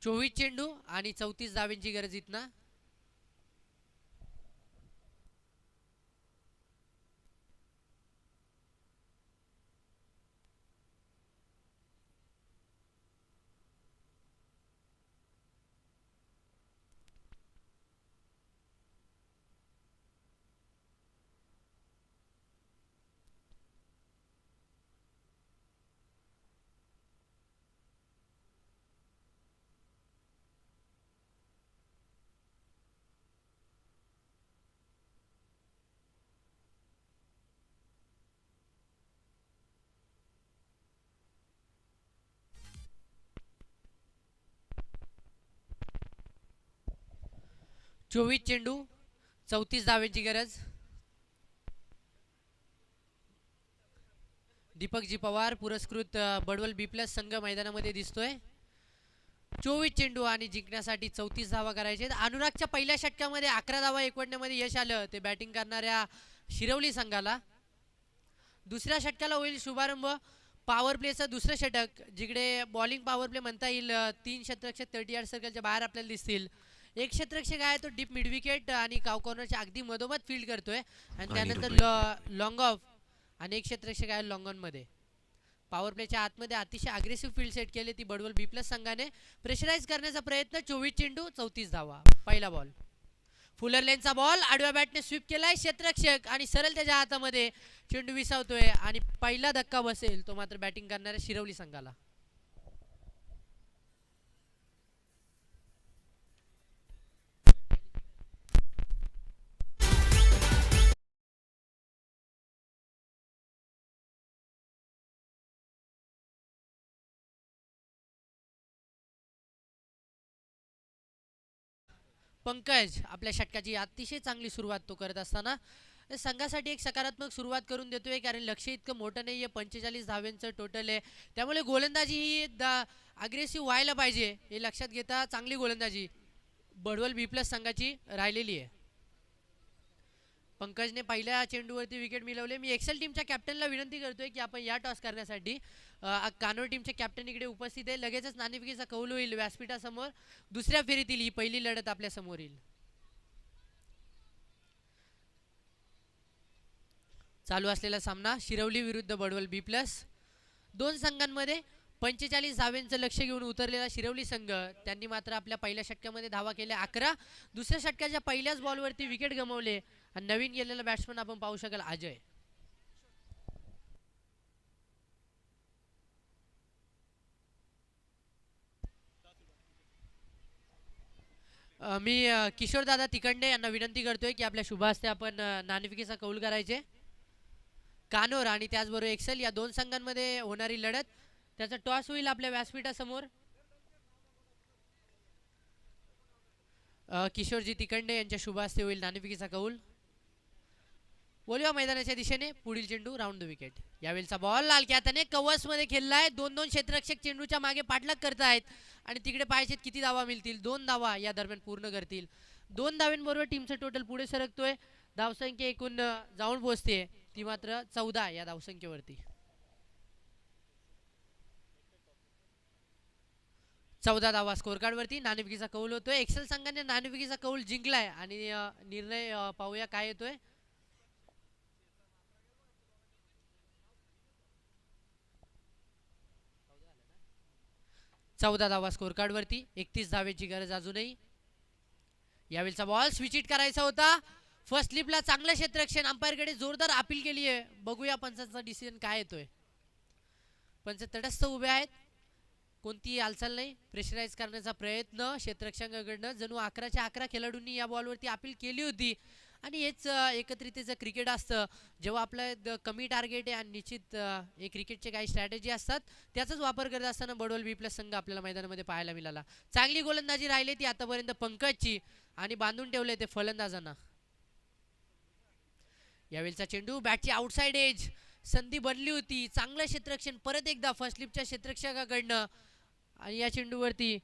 A: चोवीस चेंडू आणि 34 धावांची गरज इथना. 24 चेंडू 34 धावांची गरज. दीपकजी पवार पुरस्कृत बडवल बी प्लस संघ मैदानामध्ये दिसतोय. 24 चेंडू आणि जिंकण्यासाठी 34 धावा करायचे. अनुरागच्या पहिल्या षटकामध्ये 11 धावा एकवटण्यामध्ये यश आलं ते बॅटिंग करणाऱ्या शिरवली संघाला. दुसऱ्या षटकाला होईल शुभारंभ. पॉवर प्लेचं दुसरं षटक जिकडे बॉलिंग पॉवर प्ले म्हणता येईल. 3 क्षेत्ररक्षक 30 यार्ड सर्कलच्या बाहेर आपल्याला दिसतील. एक क्षेत्ररक्षक आहे तो डीप मिड विकेट आणि काव कॉर्नरच्या अगदी मधोमध फील्ड करतोय आणि त्यानंतर लॉंग ऑफ आणि एक क्षेत्ररक्षक आहे लॉंग ऑन मध्ये. पॉवर प्लेच्या आतमध्ये अतिशय अग्रेसिव्ह फील्ड सेट केले ती बडवल बी प्लस संघाने. प्रेशराईज करण्याचा प्रयत्न. 24 चेंडू 34 धावा. पहिला बॉल फुलर लेनचा बॉल आडव्या बॅटने स्वीप केलाय क्षेत्ररक्षक आणि सरळ त्याच्या हातामध्ये चेंडू विसावतोय आणि पहिला धक्का बसेल तो मात्र बॅटिंग करणाऱ्या शिरवली संघाला. पंकज आपल्या षटकाची अतिशय चांगली सुरुवात तो करत असताना संघासाठी एक सकारात्मक सुरुवात करून देतोय कारण लक्ष इतकं मोठं नाहीये. 45 धाव्यांचं टोटल आहे त्यामुळे गोलंदाजी ही अग्रेसिव्ह व्हायला पाहिजे हे लक्षात घेता चांगली गोलंदाजी बडवल बी प्लस संघाची राहिलेली आहे. पंकजने पहिल्या चेंडूवरती विकेट मिळवले. मी एक्सेल टीमच्या कॅप्टनला विनंती करतोय की आपण या टॉस करण्यासाठी कानोर टीमचे कॅप्टन इकडे उपस्थित आहे. लगेचच नाणेफेकीचा कौल होईल व्यासपीठासमोर. दुसऱ्या फेरीतील ही पहिली लढत आपल्या समोर येईल. चालू असलेला सामना शिरवली विरुद्ध बडवल बी प्लस. दोन संघांमध्ये 45 धाव्यांचं लक्ष घेऊन उतरलेला शिरवली संघ त्यांनी मात्र आपल्या पहिल्या षटकामध्ये धावा केल्या 11. दुसऱ्या षटकाच्या पहिल्याच बॉलवरती विकेट गमावले आणि नवीन गेलेला बॅट्समन आपण पाहू शकाल अजय. मी किशोर दादा तिकंडे यांना विनंती करतोय की आपल्या शुभ हस्ते आपण नाणेफेकीचा कौल करायचे. कानोर आणि त्याचबरोबर एक्सेल या दोन संघांमध्ये होणारी लढत त्याचा टॉस होईल आपल्या व्यासपीठासमोर. किशोरजी तिकंडे यांच्या शुभ हस्ते होईल नाणेफेकीचा कौल. बोलूया मैदानाच्या दिशेने. पुढील चेंडू राऊंड द विकेट. यावेळेचा बॉल लालक्या हाताने कवच मध्ये खेळलाय. 2-2 क्षेत्ररक्षक चेंडूच्या मागे पाठलाग करतायत आणि तिकडे पाहिजेत किती धावा मिळतील. 2 धावा या दरम्यान पूर्ण करतील. 2 धावांबरोबर टीमचं टोटल पुढे सरकतोय. धावसंख्या एकूण जाऊन पोहोचते ती मात्र 14 या धावसंख्येवरती. 14 धावा स्कोर कार्ड वरती. नाणेफेकीचा कौल होतोय. एक्सेल संघाने नाणेफेकीचा कौल जिंकलाय आणि निर्णय पाहूया काय येतोय. चौदा धावा स्कोर कार्ड वरती. 31 धावेची गरज अजूनही. यावेळेचा बॉल स्विच इट करायचा होता. फर्स्ट स्लिपला चांगलं क्षेत्ररक्षण. अंपायरकडे जोरदार अपील केली आहे. बघूया पंचांचा डिसिजन काय येतोय. पंच तटस्थ उभे आहेत. कोणतीही हालचाल नाही. प्रेशराईज करण्याचा प्रयत्न क्षेत्ररक्षकांकडनं. जणू 11च्या 11 खेळाडूंनी या बॉलवरती अपील केली होती आणि हेच एकत्रितचं क्रिकेट असतं. जेव्हा आपलं कमी टार्गेट आहे आणि निश्चित एक क्रिकेटचे काही स्ट्रॅटेजी असतात त्याचाच वापर करत असताना बडवल बी प्लस संघ आपल्याला मैदानामध्ये पाहायला मिळाला. चांगली गोलंदाजी राहिली ती आतापर्यंत पंकजची आणि बांधून ठेवले ते फलंदाजांना. यावेळेचा चेंडू बॅटची आउटसाइड एज. संधी बनली होती. चांगलं क्षेत्ररक्षण परत एकदा फर्स्ट स्लिपच्या क्षेत्ररक्षकाकडनं आणि या चेंडूवरती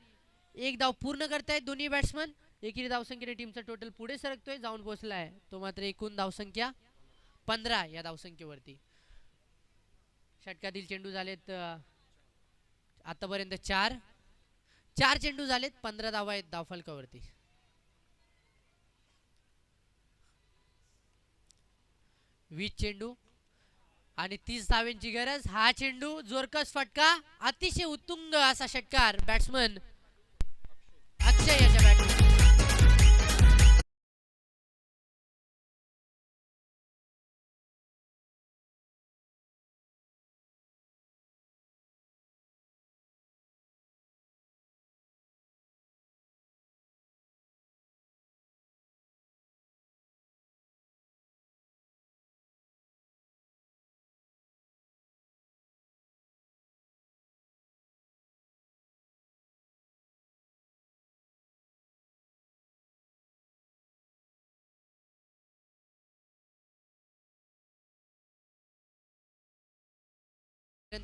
A: एक धाव पूर्ण करतायत दोन्ही बॅट्समन. एकेरी धावसंख्येने टीमचा टोटल पुढे सरकतोय. जाऊन पोहोचलाय तो मात्र एकूण धावसंख्या 15 या धावसंख्येवरती. षटकातील चेंडू झालेत आतापर्यंत 4 चेंडू झालेत. 15 धावा आहेत धावफलकावरती. वीस चेंडू आणि 30 धावांची गरज. हा चेंडू जोरकस फटका. अतिशय उत्तुंग असा षटकार बॅट्समन अक्षय याच्या बॅटमॅन.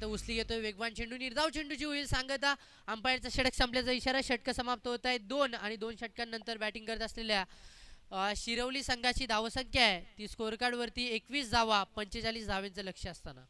A: उचली घेतोय वेगवान चेंडू निर्धाव चेंडूची होईल सांगता अंपायरचा षटक संपल्याचा इशारा. षटक समाप्त होत आहे 2 आणि 2 षटकांनंतर बॅटिंग करत असलेल्या शिरवली संघाची धावसंख्या आहे ती स्कोअर कार्ड वरती 21 धावा 45 धावांचं लक्ष असताना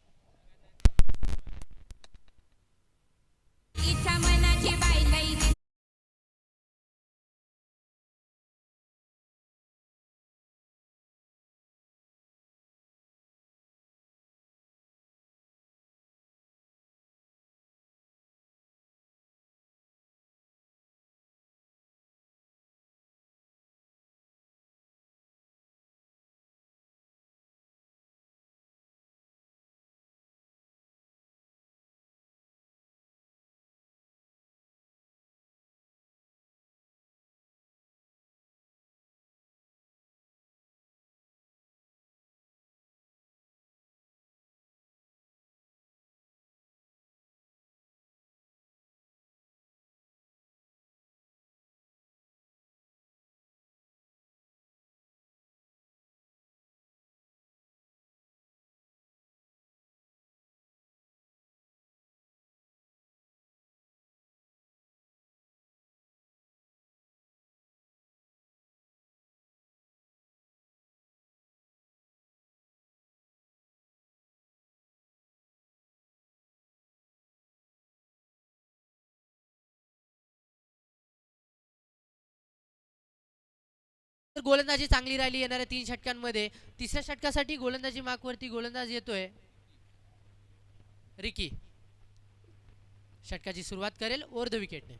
A: गोलंदाजी चांगली राहिली येणाऱ्या 3 षटकांमध्ये. तिसऱ्या षटकासाठी गोलंदाजी मार्कवरती गोलंदाज येतोय रिकी. षटकाची सुरुवात करेल ओव्हर द विकेटने.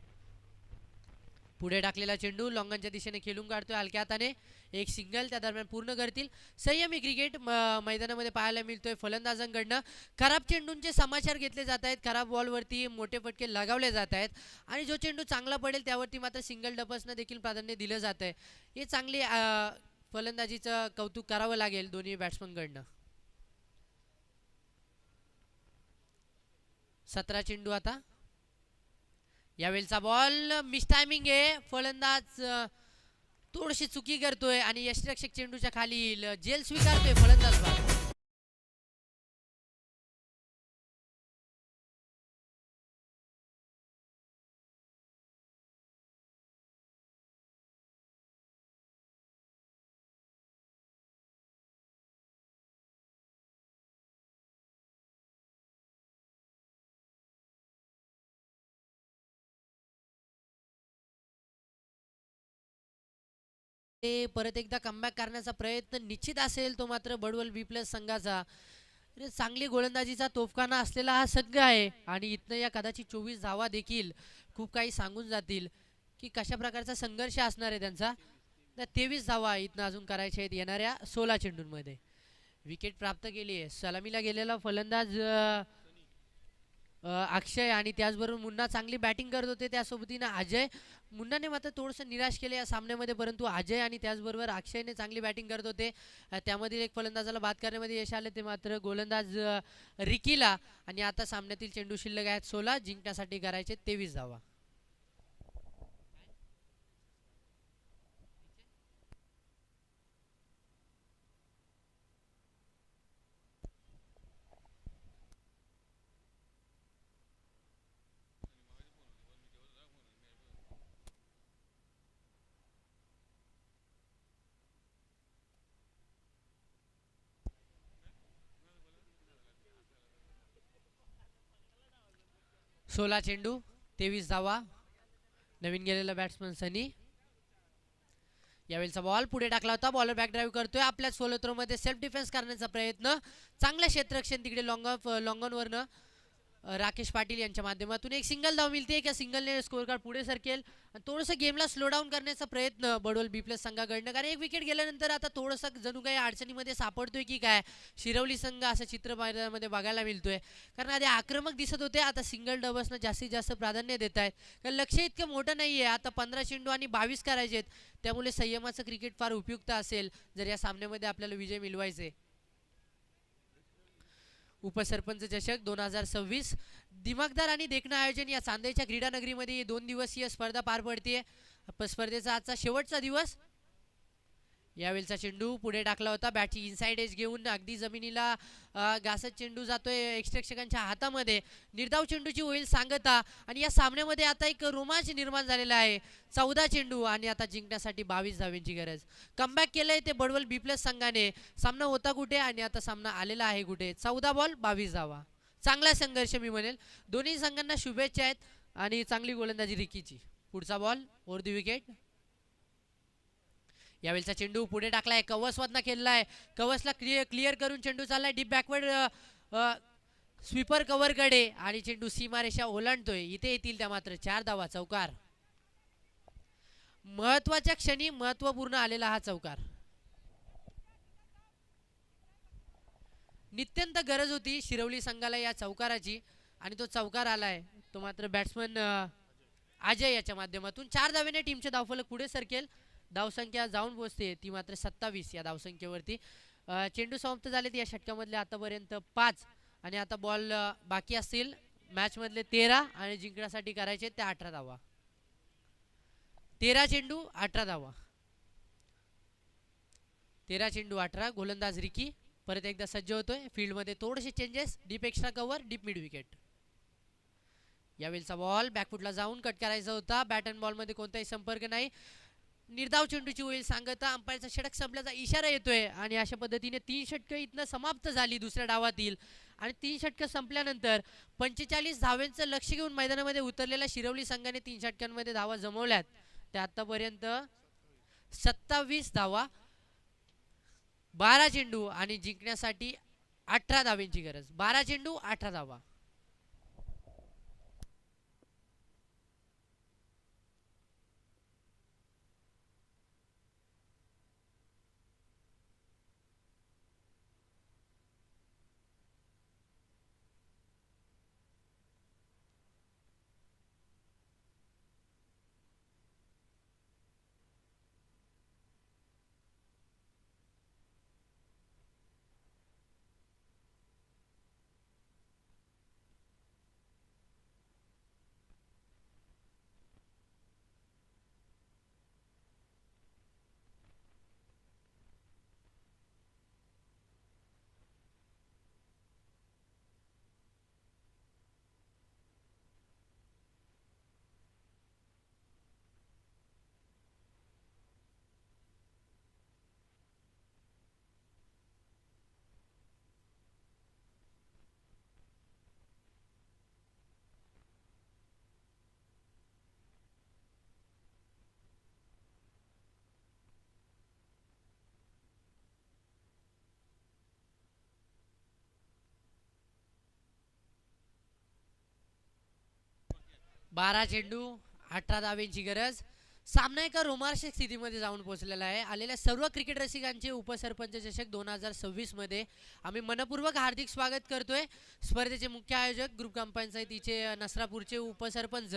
A: पुढे टाकलेला चेंडू लॉंगनच्या दिशेने खेळून काढतोय हलक्या हाताने. एक सिंगल त्या दरम्यान पूर्ण करतील. संयमी क्रिकेट मैदानामध्ये पाहायला मिळतोय फलंदाजांकडनं. खराब चेंडूंचे समाचार घेतले जात आहेत. खराब बॉलवरती मोठे फटके लगावले जात आहेत आणि जो चेंडू चांगला पडेल त्यावरती मात्र सिंगल डबल्सनं देखील प्राधान्य दिलं जात आहे. हे चांगली फलंदाजीचं कौतुक करावं लागेल दोन्ही बॅट्समनकडनं. 17 चेंडू आता. यावेळचा बॉल मिस टायमिंग आहे. फलंदाज थोडीशी चुकी करतोय आणि यष्टिरक्षक चेंडूच्या खाली जेल स्वीकारतोय फलंदाज बाद. परत एकदा कमबॅक करण्याचा प्रयत्न निश्चित असेल तो मात्र बडवल बी प्लस संघाचा. चांगली गोलंदाजीचा तोफखाना असलेला हा संघ आहे आणि इथनं या कदाचित 24 धावा देखील खूप काही सांगून जातील की कशा प्रकारचा संघर्ष असणार आहे त्यांचा. 23 धावा इथनं अजून करायच्या आहेत येणाऱ्या 16 चेंडूंमध्ये. विकेट प्राप्त केली आहे. सलामीला गेलेला फलंदाज अक्षय आणि त्याचबरोबर मुन्ना चांगली बॅटिंग करत होते. त्यासोबतीनं अजय. मुन्नाने मात्र थोडंसं निराश केले या सामन्यामध्ये परंतु अजय आणि त्याचबरोबर अक्षयने चांगली बॅटिंग करत होते. त्यामधील एक फलंदाजाला बाद करण्यामध्ये यश आले ते मात्र गोलंदाज रिकीला. आणि आता सामन्यातील चेंडू शिल्लक आहेत 16. जिंकण्यासाठी करायचे 23 धावा. सोळा चेंडू 23 धावा. नवीन गेलेला बॅट्समन सनी. यावेळचा बॉल पुढे टाकला होता. बॉलर बॅक ड्राईव्ह करतोय आपल्या सोलो थ्रो मध्ये सेल्फ डिफेन्स करण्याचा प्रयत्न. चांगलं क्षेत्ररक्षण तिकडे लॉंग ऑन वरनं राकेश पाटील यांच्या माध्यमातून एक सिंगल धाव मिळते. एका सिंगलने स्कोअर कार्ड पुढे सरकेल आणि थोडंसं गेमला स्लो डाऊन करण्याचा प्रयत्न बडवल बी प्लस संघाकडनं. कारण एक विकेट गेल्यानंतर आता थोडंसं जणू काही अडचणीमध्ये सापडतोय की काय शिरवली संघ असं चित्र मैदानामध्ये बघायला मिळतोय. कारण आधी आक्रमक दिसत होते आता सिंगल डबल्सनं जास्तीत जास्त प्राधान्य देत आहेत. कारण लक्ष इतकं मोठं नाही आहे. आता 15 चेंडू आणि 22 करायचे आहेत. त्यामुळे संयमाचं क्रिकेट फार उपयुक्त असेल जर या सामन्यामध्ये आपल्याला विजय मिळवायचे. उपसरपंच चषक 2026 दिमागदार आणि देखणं आयोजन या चांदेच्या क्रीडा नगरीमध्ये 2 दिवसीय स्पर्धा पार पडते. स्पर्धेचा आजचा शेवटचा दिवस. यावेळचा चेंडू पुढे टाकला होता, बॅटची इनसाइड एज घेऊन अगदी जमिनीला घासत चेंडू जातोय एक्सट्रेक्षकांच्या हातामध्ये. निर्धाव चेंडूची होईल सांगता आणि या सामन्यामध्ये आता एक रोमांच निर्माण झालेला आहे. 14 चेंडू आणि आता जिंकण्यासाठी 22 धावांची गरज. कमबॅक केलंय ते बडवल बी प्लस संघाने. सामना होता कुठे आणि आता सामना आलेला आहे कुठे. 14 बॉल 22 धावा. चांगला संघर्ष मी म्हणेल. दोन्ही संघांना शुभेच्छा आहेत आणि चांगली गोलंदाजी रिकीची. पुढचा बॉल ओव्हर दी विकेट. यावेळचा चेंडू पुढे टाकलाय, कवसवरनं केलेलाय. कवसला क्लिअर करून चेंडू चाललाय डीप बॅकवर्ड स्वीपर कव्हरकडे आणि चेंडू सीमारेषा ओलांडतोय. इथे येतील त्या मात्र 4 धावा. चौकार. महत्वाच्या क्षणी महत्वपूर्ण आलेला हा चौकार. नित्यंत गरज होती शिरवली संघाला या चौकाराची आणि तो चौकार आलाय. तो मात्र बॅट्समन अजय याच्या माध्यमातून 4 धावेने टीमचे धावफलक पुढे सरकेल. धावसंख्या जाऊन पोहोचते ती मात्र 27 या धावसंख्येवरती. चेंडू समाप्त झालेत या षटकामधले आतापर्यंत 5 आणि आता बॉल बाकी असतील मॅच मधले 13 आणि जिंकण्यासाठी करायचे ते 18 धावा. 13 चेंडू 18 धावा. 13 चेंडू 18. गोलंदाज रिकी परत एकदा सज्ज होतोय. फील्डमध्ये थोडेसे changes. Deep extra cover, deep mid wicket. यावेळचा बॉल बॅकफुटला जाऊन कट करायचा होता. बॅट अँड बॉलमध्ये कोणताही संपर्क नाही. निर्धाव चेंडूची होईल सांगता. अंपायरचा षटक संपल्याचा इशारा येतोय आणि अशा पद्धतीने 3 षटकं इथनं समाप्त झाली दुसऱ्या डावातील. आणि 3 षटकं संपल्यानंतर 45 धावांचं लक्ष घेऊन मैदानामध्ये उतरलेल्या शिरवली संघाने 3 षटकांमध्ये धावा जमवल्यात. त्या आतापर्यंत 27 धावा. 12 चेंडू आणि जिंकण्यासाठी 18 धावांची गरज. 12 चेंडू 18 धावा. बारा चेंडू 18 धावेंची गरज. सामना एका रोमांचक स्थितीमध्ये जाऊन पोहोचलेला आहे. आलेल्या सर्व क्रिकेट रसिकांचे उपसरपंच चषक 2026 मध्ये आम्ही मनपूर्वक हार्दिक स्वागत करतोय. स्पर्धेचे मुख्य आयोजक ग्रुप ग्रामपंचायतीचे नसरापूरचे उपसरपंच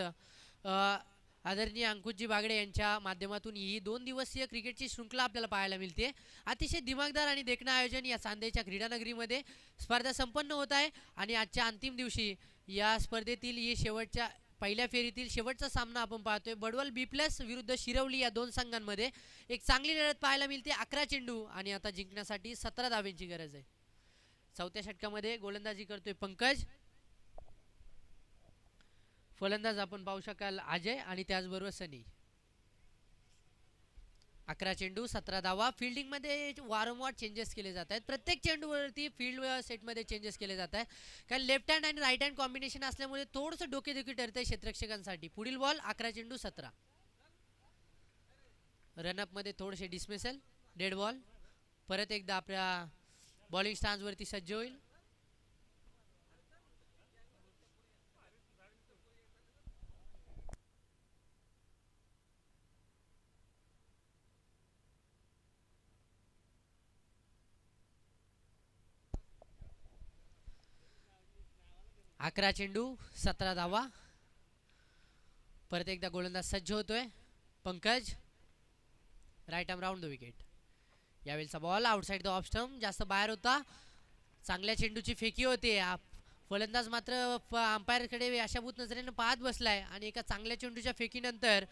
A: आदरणीय अंकुशजी बागडे यांच्या माध्यमातून ही 2 दिवसीय क्रिकेटची शृंखला आपल्याला पाहायला मिळते. अतिशय दिमागदार आणि देखणं आयोजन या चांदेच्या क्रीडानगरीमध्ये स्पर्धा संपन्न होत आहे आणि आजच्या अंतिम दिवशी या स्पर्धेतील ही शेवटच्या पहिल्या फेरीतील शेवटचा सामना आपण पाहतोय. बडवल बी प्लस विरुद्ध शिरवली या 2 संघांमध्ये एक चांगली लढत पाहायला मिळते. 11 चेंडू आणि आता जिंकण्यासाठी 17 धावांची गरज आहे. चौथ्या षटकामध्ये गोलंदाजी करतोय पंकज. फलंदाज आपण पाहू शकाल अजय आणि त्याचबरोबर सनी. 11 चेंडू 17 धावा. फिल्डिंग मध्ये वारंवार चेंजेस केले जात आहेत. प्रत्येक चेंडूवरती फील्ड सेटमध्ये चेंजेस केले जात आहेत. कारण लेफ्ट हँड आणि राईट हँड कॉम्बिनेशन असल्यामुळे थोडंसं डोकेदुखी ठरतंय क्षेत्ररक्षकांसाठी. पुढील बॉल 11 चेंडू 17. रनअप मध्ये थोडेसे डिसमिसल, डेड बॉल. परत एकदा आपल्या बॉलिंग स्टान्सवरती सज्ज होईल. अकरा चेंडू 17 धावा. परत एकदा गोलंदाज सज्ज होतोय Pankaj. Right arm round the wicket. यावेळचा ball outside the off stump, जास्त बाहेर होता. चांगल्या चेंडूची फेकी होते. फलंदाज मात्र अंपायरकडे आशाभूत नजरेने पाहत बसलाय आणि एका चांगल्या चेंडूच्या फेकीनंतर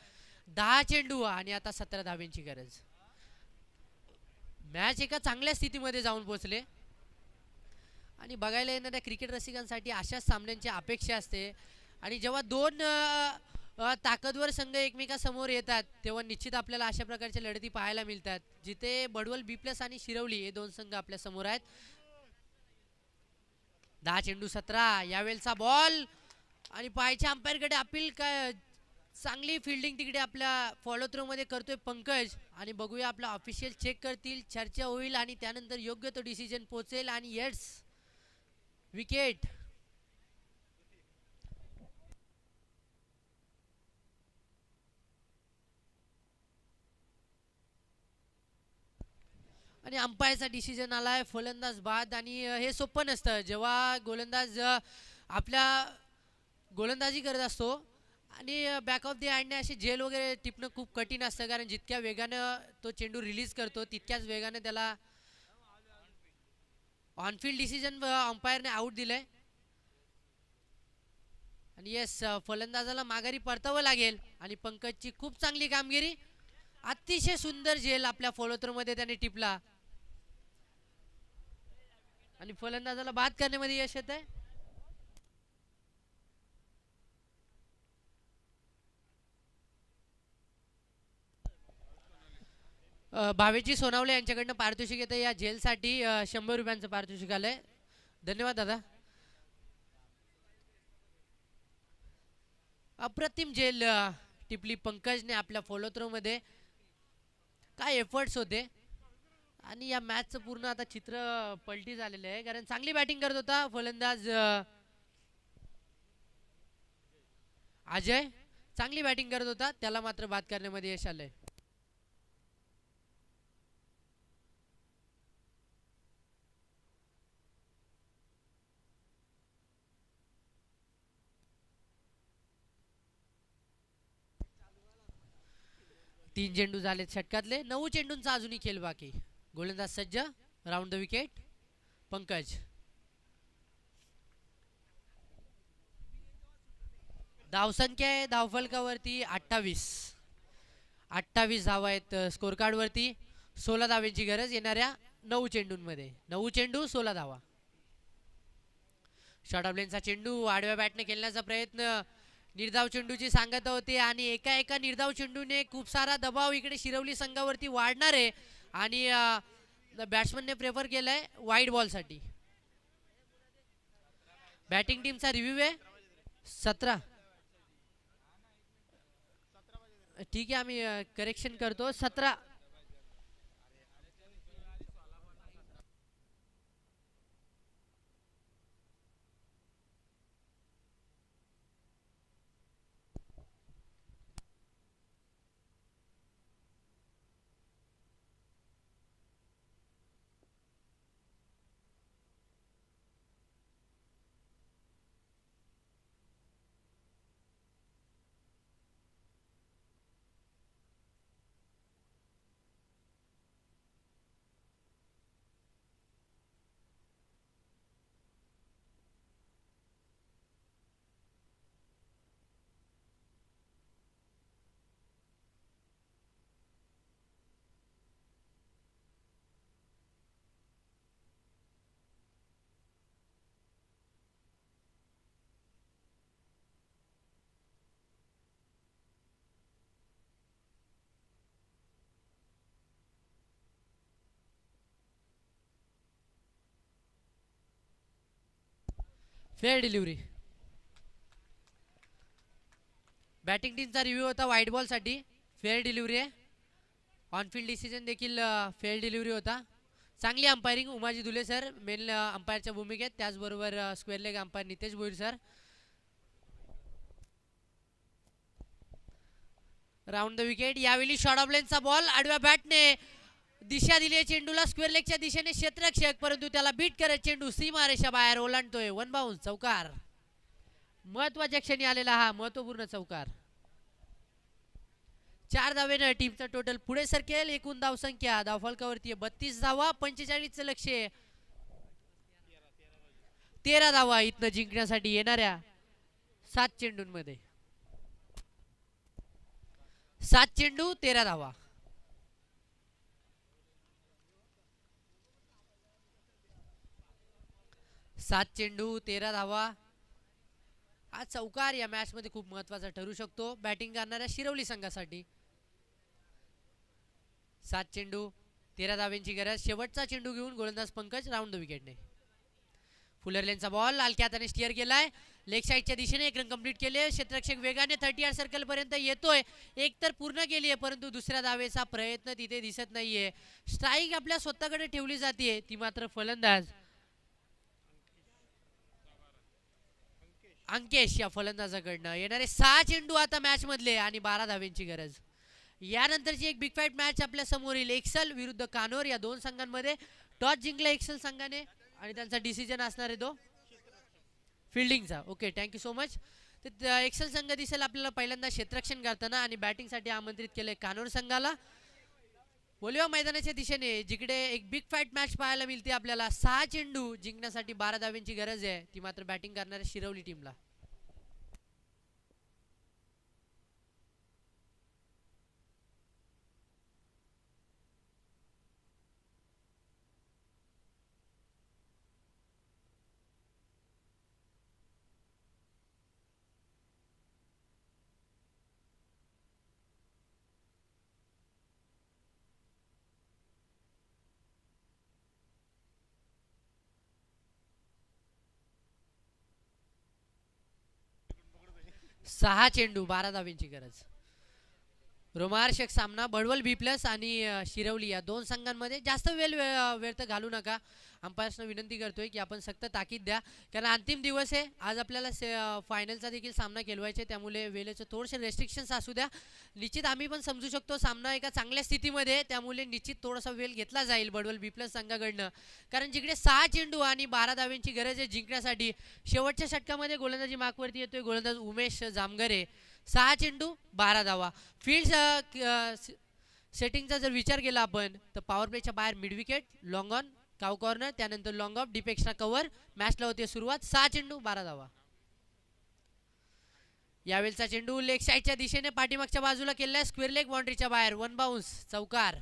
A: 10 चेंडू आणि आता 17 धावांची गरज. मॅच एका चांगल्या स्थितीमध्ये जाऊन पोहोचले आणि बघायला येणाऱ्या क्रिकेट रसिकांसाठी अशाच सामन्यांची अपेक्षा असते आणि जेव्हा दोन ताकदवर संघ एकमेकासमोर येतात तेव्हा निश्चित आपल्याला अशा प्रकारच्या लढती पाहायला मिळतात जिथे बडवल बी प्लस आणि शिरवली हे दोन संघ आपल्या समोर आहेत 10 चेंडू 17 यावेळचा बॉल आणि पायच्या अंपायरकडे अपील काय चांगली फिल्डिंग तिकडे आपल्या फॉलो थ्रो मध्ये करतोय पंकज आणि बघूया आपला ऑफिशियल चेक करतील चर्चा होईल आणि त्यानंतर योग्य तो डिसिजन पोहोचेल आणि येस विकेट आणि अंपायरचा डिसिजन आलाय फलंदाज बाद आणि हे सोपं नसतं जेव्हा गोलंदाज आपल्या गोलंदाजी करत असतो आणि बॅक ऑफ द हँडने असे झेल वगैरे टिपणं खूप कठीण असतं कारण जितक्या वेगानं तो चेंडू रिलीज करतो तितक्याच वेगाने त्याला ऑनफिल्ड डिसिजन अंपायरने आउट दिलंय आणि येस फलंदाजाला माघारी परतावं लागेल आणि पंकजची खूप चांगली कामगिरी अतिशय सुंदर झेल आपल्या फॉलो थ्रो मध्ये त्याने टिपला आणि फलंदाजाला बाद करण्यामध्ये यश येत आहे भावेजी सोनावले यांच्याकडनं पारितोषिक येतं या जेलसाठी 100 रुपयांचं पारितोषिक आलंय धन्यवाद दादा अप्रतिम जेल टिपली पंकजने आपल्या फॉलो थ्रो मध्ये काय एफर्ट्स होते आणि या मॅचचं पूर्ण आता चित्र पलटी झालेलं आहे कारण चांगली बॅटिंग करत होता फलंदाज अजय चांगली बॅटिंग करत होता त्याला मात्र बाद करण्यामध्ये यश आलंय तीन चेंडू झालेत षटकातले 9 चेंडूंचा अजूनही खेळ बाकी गोलंदाज सज्ज राऊंड द विकेट पंकज धावसंख्या आहे धावफलकावरती 28 धावा आहेत स्कोर कार्ड वरती 16 धावांची गरज येणाऱ्या 9 चेंडूंमध्ये 9 चेंडू 16 धावा शॉर्ट ऑफ लेनचा चेंडू आडव्या बॅटने खेळण्याचा प्रयत्न निर्धाव चेंडूची सांगत होती आणि एका निर्धाव चेंडूने खूप सारा दबाव इकडे शिरवली संघावरती वाढणार आहे आणि बॅट्समनने प्रेफर केलाय वाईड बॉल साठी बॅटिंग टीमचा रिव्ह्यू आहे 17 ठीक आहे आम्ही करेक्शन करतो 17 फेअर डिलिव्हरी बॅटिंग टीमचा रिव्ह्यू होता व्हाईट बॉल साठी फेअर डिलिव्हरी आहे ऑनफिल्ड डिसिजन देखील फेअर डिलिव्हरी होता चांगली umpiring Umaji Dhule sir main अंपायरच्या भूमिकेत त्याचबरोबर square leg umpire Nitesh Bhoir sir round the wicket यावेळी शॉर्ट ऑफ लेनचा बॉल आडव्या बॅटने दिशा दिली आहे चेंडूला स्क्वेअर लेगच्या दिशेने क्षेत्ररक्षक परंतु त्याला बीट करत चेंडू सीमारेषा बाहेर ओलांडतोय 1 बाउंस चौकार महत्वाच्या क्षणी आलेला हा महत्वपूर्ण चौकार 4 धावेनं टीमचा टोटल पुढे सरकेल एकूण धावसंख्या धावफलकावरती 32 धावा 45 लक्ष 13 धावा इथनं जिंकण्यासाठी येणाऱ्या 7 चेंडूंमध्ये 7 चेंडू 13 धावा 7 चेंडू 13 धावा. हा चौकार या मॅच मध्ये खूप महत्वाचा ठरू शकतो बॅटिंग करणाऱ्या शिरवली संघासाठी. 7 चेंडू 13 धाव्यांची गरज. शेवटचा चेंडू घेऊन गोलंदाज पंकज राऊंड द विकेटने. फुलर लेनचा बॉल हलक्या हाताने स्टिअर केलाय लेग साईडच्या दिशेने. एक रन कंप्लीट केले. क्षेत्ररक्षक वेगाने 30 यार्ड सर्कल पर्यंत येतोय. एक तर पूर्ण केली आहे परंतु दुसऱ्या धावेचा प्रयत्न तिथे दिसत नाहीये. स्ट्राईक आपल्या स्वतःकडे ठेवली जाते ती मात्र फलंदाज अंकेश या फलंदाजाकडनं. येणारे 6 चेंडू आता मॅच मधले आणि 12 धाव्यांची गरज. यानंतरची एक बिग फाईट मॅच आपल्या समोर येईल. एक्सल विरुद्ध कानोर या दोन संघांमध्ये. टॉस जिंकला एक्सल संघाने आणि त्यांचा डिसिजन असणार आहे तो फिल्डिंगचा. Okay thank you so much. Excel संघ दिसेल आपल्याला पहिल्यांदा क्षेत्ररक्षण करताना आणि बॅटिंगसाठी आमंत्रित केले कानोर संघाला. बोलिवा मैदानाच्या दिशेने जिकडे एक बिग फाईट मॅच पाहायला मिळते आपल्याला. 6 चेंडू जिंकण्यासाठी 12 धाव्यांची गरज आहे ती मात्र बॅटिंग करणाऱ्या शिरवली टीमला. सहा चेंडू 12 धाव्यांची गरज. रोमार्शक सामना बडवल बी प्लस आणि शिरवली या दोन संघांमध्ये. जास्त वेळ तर घालू नका. अंपायर्सना विनंती करतोय की आपण सक्त ताकीद द्या कारण अंतिम दिवस आहे. आज आपल्याला फायनलचा देखील सामना खेळवायचा त्यामुळे वेळेचं थोडंसं रेस्ट्रिक्शन्स असू द्या. निश्चित आम्ही पण समजू शकतो सामना एका चांगल्या स्थितीमध्ये त्यामुळे निश्चित थोडासा वेळ घेतला जाईल बडवल बी प्लस संघाकडनं कारण जिकडे 6 चेंडू आणि 12 धाव्यांची गरज आहे जिंकण्यासाठी. शेवटच्या षटकामध्ये गोलंदाजी मार्कवरती येतोय गोलंदाज उमेश जामगरे. 6 चेंडू 12 धावा. फील्ड सेटिंगचा जर विचार केला आपण तर पॉवर प्लेच्या बाहेर मिड विकेट लॉंग ऑन काव कॉर्नर त्यानंतर long of deep extra cover. मॅचला होते सुरुवात. 6 चेंडू 12 धावा. यावेळचा चेंडू लेग साईडच्या दिशेने पाठीमागच्या बाजूला केलाय स्क्वेअर लेग बाउंड्रीच्या बाहेर. 1 बाउन्स चौकार.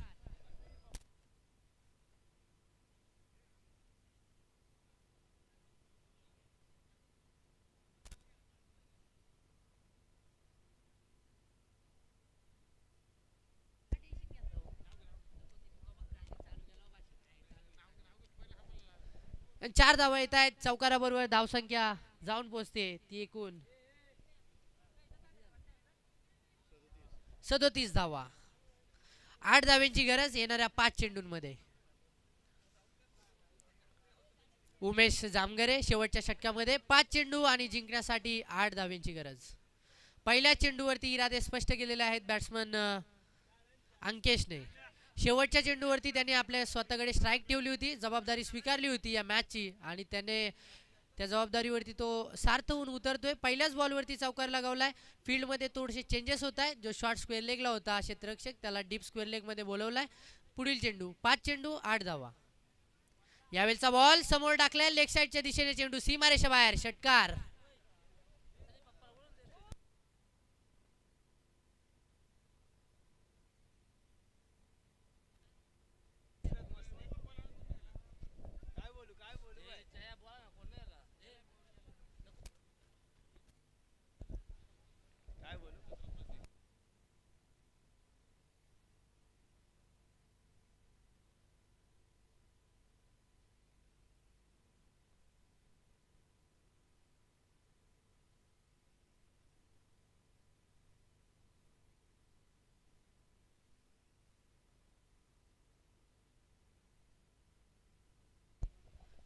A: चार धावा येत आहेत. चौकाराबरोबर धावसंख्या जाऊन पोहोचते ती एकूण 37 धावा. 8 धाव्यांची गरज येणाऱ्या 5 चेंडूंमध्ये. उमेश जामगरे शेवटच्या षटकामध्ये 5 चेंडू आणि जिंकण्यासाठी 8 धाव्यांची गरज. पहिल्या चेंडूवरती इरादे स्पष्ट केलेले आहेत बॅट्समन अंकेशने. शेवटच्या चेंडूवरती त्याने आपल्या स्वतःकडे स्ट्राईक ठेवली होती. जबाबदारी स्वीकारली होती या मॅचची आणि त्याने त्या जबाबदारीवरती तो सार्थ होऊन उतरतोय. पहिल्याच बॉलवरती चौकार लगावलाय. फील्डमध्ये थोडेसे चेंजेस होत आहेत. जो शॉर्ट स्क्वेअर लेगला होता क्षेत्ररक्षक त्याला डीप स्क्वेअर लेगमध्ये बोलवलाय. पुढील चेंडू 5 चेंडू 8 धावा. यावेळचा बॉल समोर टाकलाय लेग साईडच्या दिशेने. चेंडू सीमारेषा बाहेर षटकार.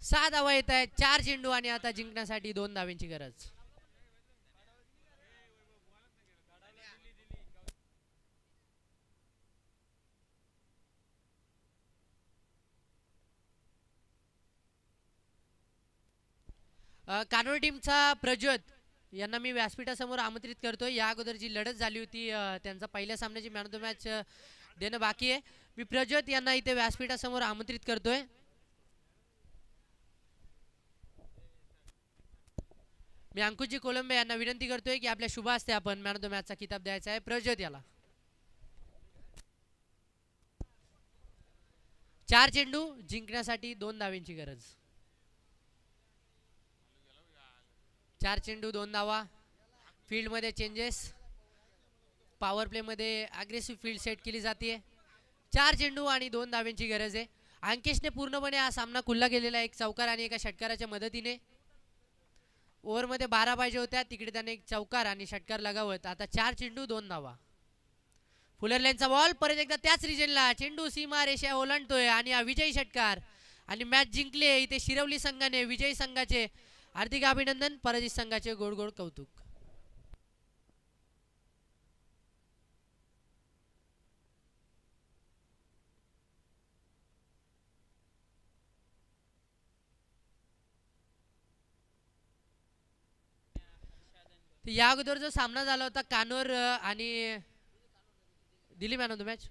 A: सहा धावा येत आहेत. 4 चेंडू आणि आता जिंकण्यासाठी 2 धाव्यांची गरज. कानोर टीमचा प्रज्योत यांना मी व्यासपीठासमोर आमंत्रित करतोय. या अगोदर जी लढत झाली होती त्यांचा पहिल्या सामन्याची मॅन ऑफ द मॅच देणं बाकी आहे. मी प्रज्योत यांना इथे व्यासपीठासमोर आमंत्रित करतोय. मी अंकुशजी कोलंबे यांना विनंती करतोय की आपल्या शुभ हस्ते आपण मॅन ऑफ द मॅचचा किताब द्यायचा आहे प्रज्योत याला. 4 चेंडू जिंकण्यासाठी 2 धाव्यांची गरज. 4 चेंडू 2 धावा. फील्डमध्ये चेंजेस. पॉवर प्लेमध्ये अग्रेसिव्ह फील्ड सेट केली जाते. 4 चेंडू आणि 2 धाव्यांची गरज आहे. अंकेशने पूर्णपणे हा सामना खुल्ला केलेला आहे एक चौकार आणि एका षटकाराच्या मदतीने. ओव्हरमध्ये 12 पाहिजे होत्या, तिकडे त्याने एक चौकार आणि षटकार लगावत आता 4 चेंडू 2 धावा. फुलर लाईनचा बॉल परत एकदा त्याच रिजनला. चेंडू सीमा रेषा ओलांडतोय आणि हा विजयी षटकार आणि मॅच जिंकले इथे शिरवली संघाने. विजयी संघाचे हार्दिक अभिनंदन, पराजित संघाचे गोड गोड कौतुक. या अगोदर जो सामना झाला होता कानोर आणि Delhi man of the match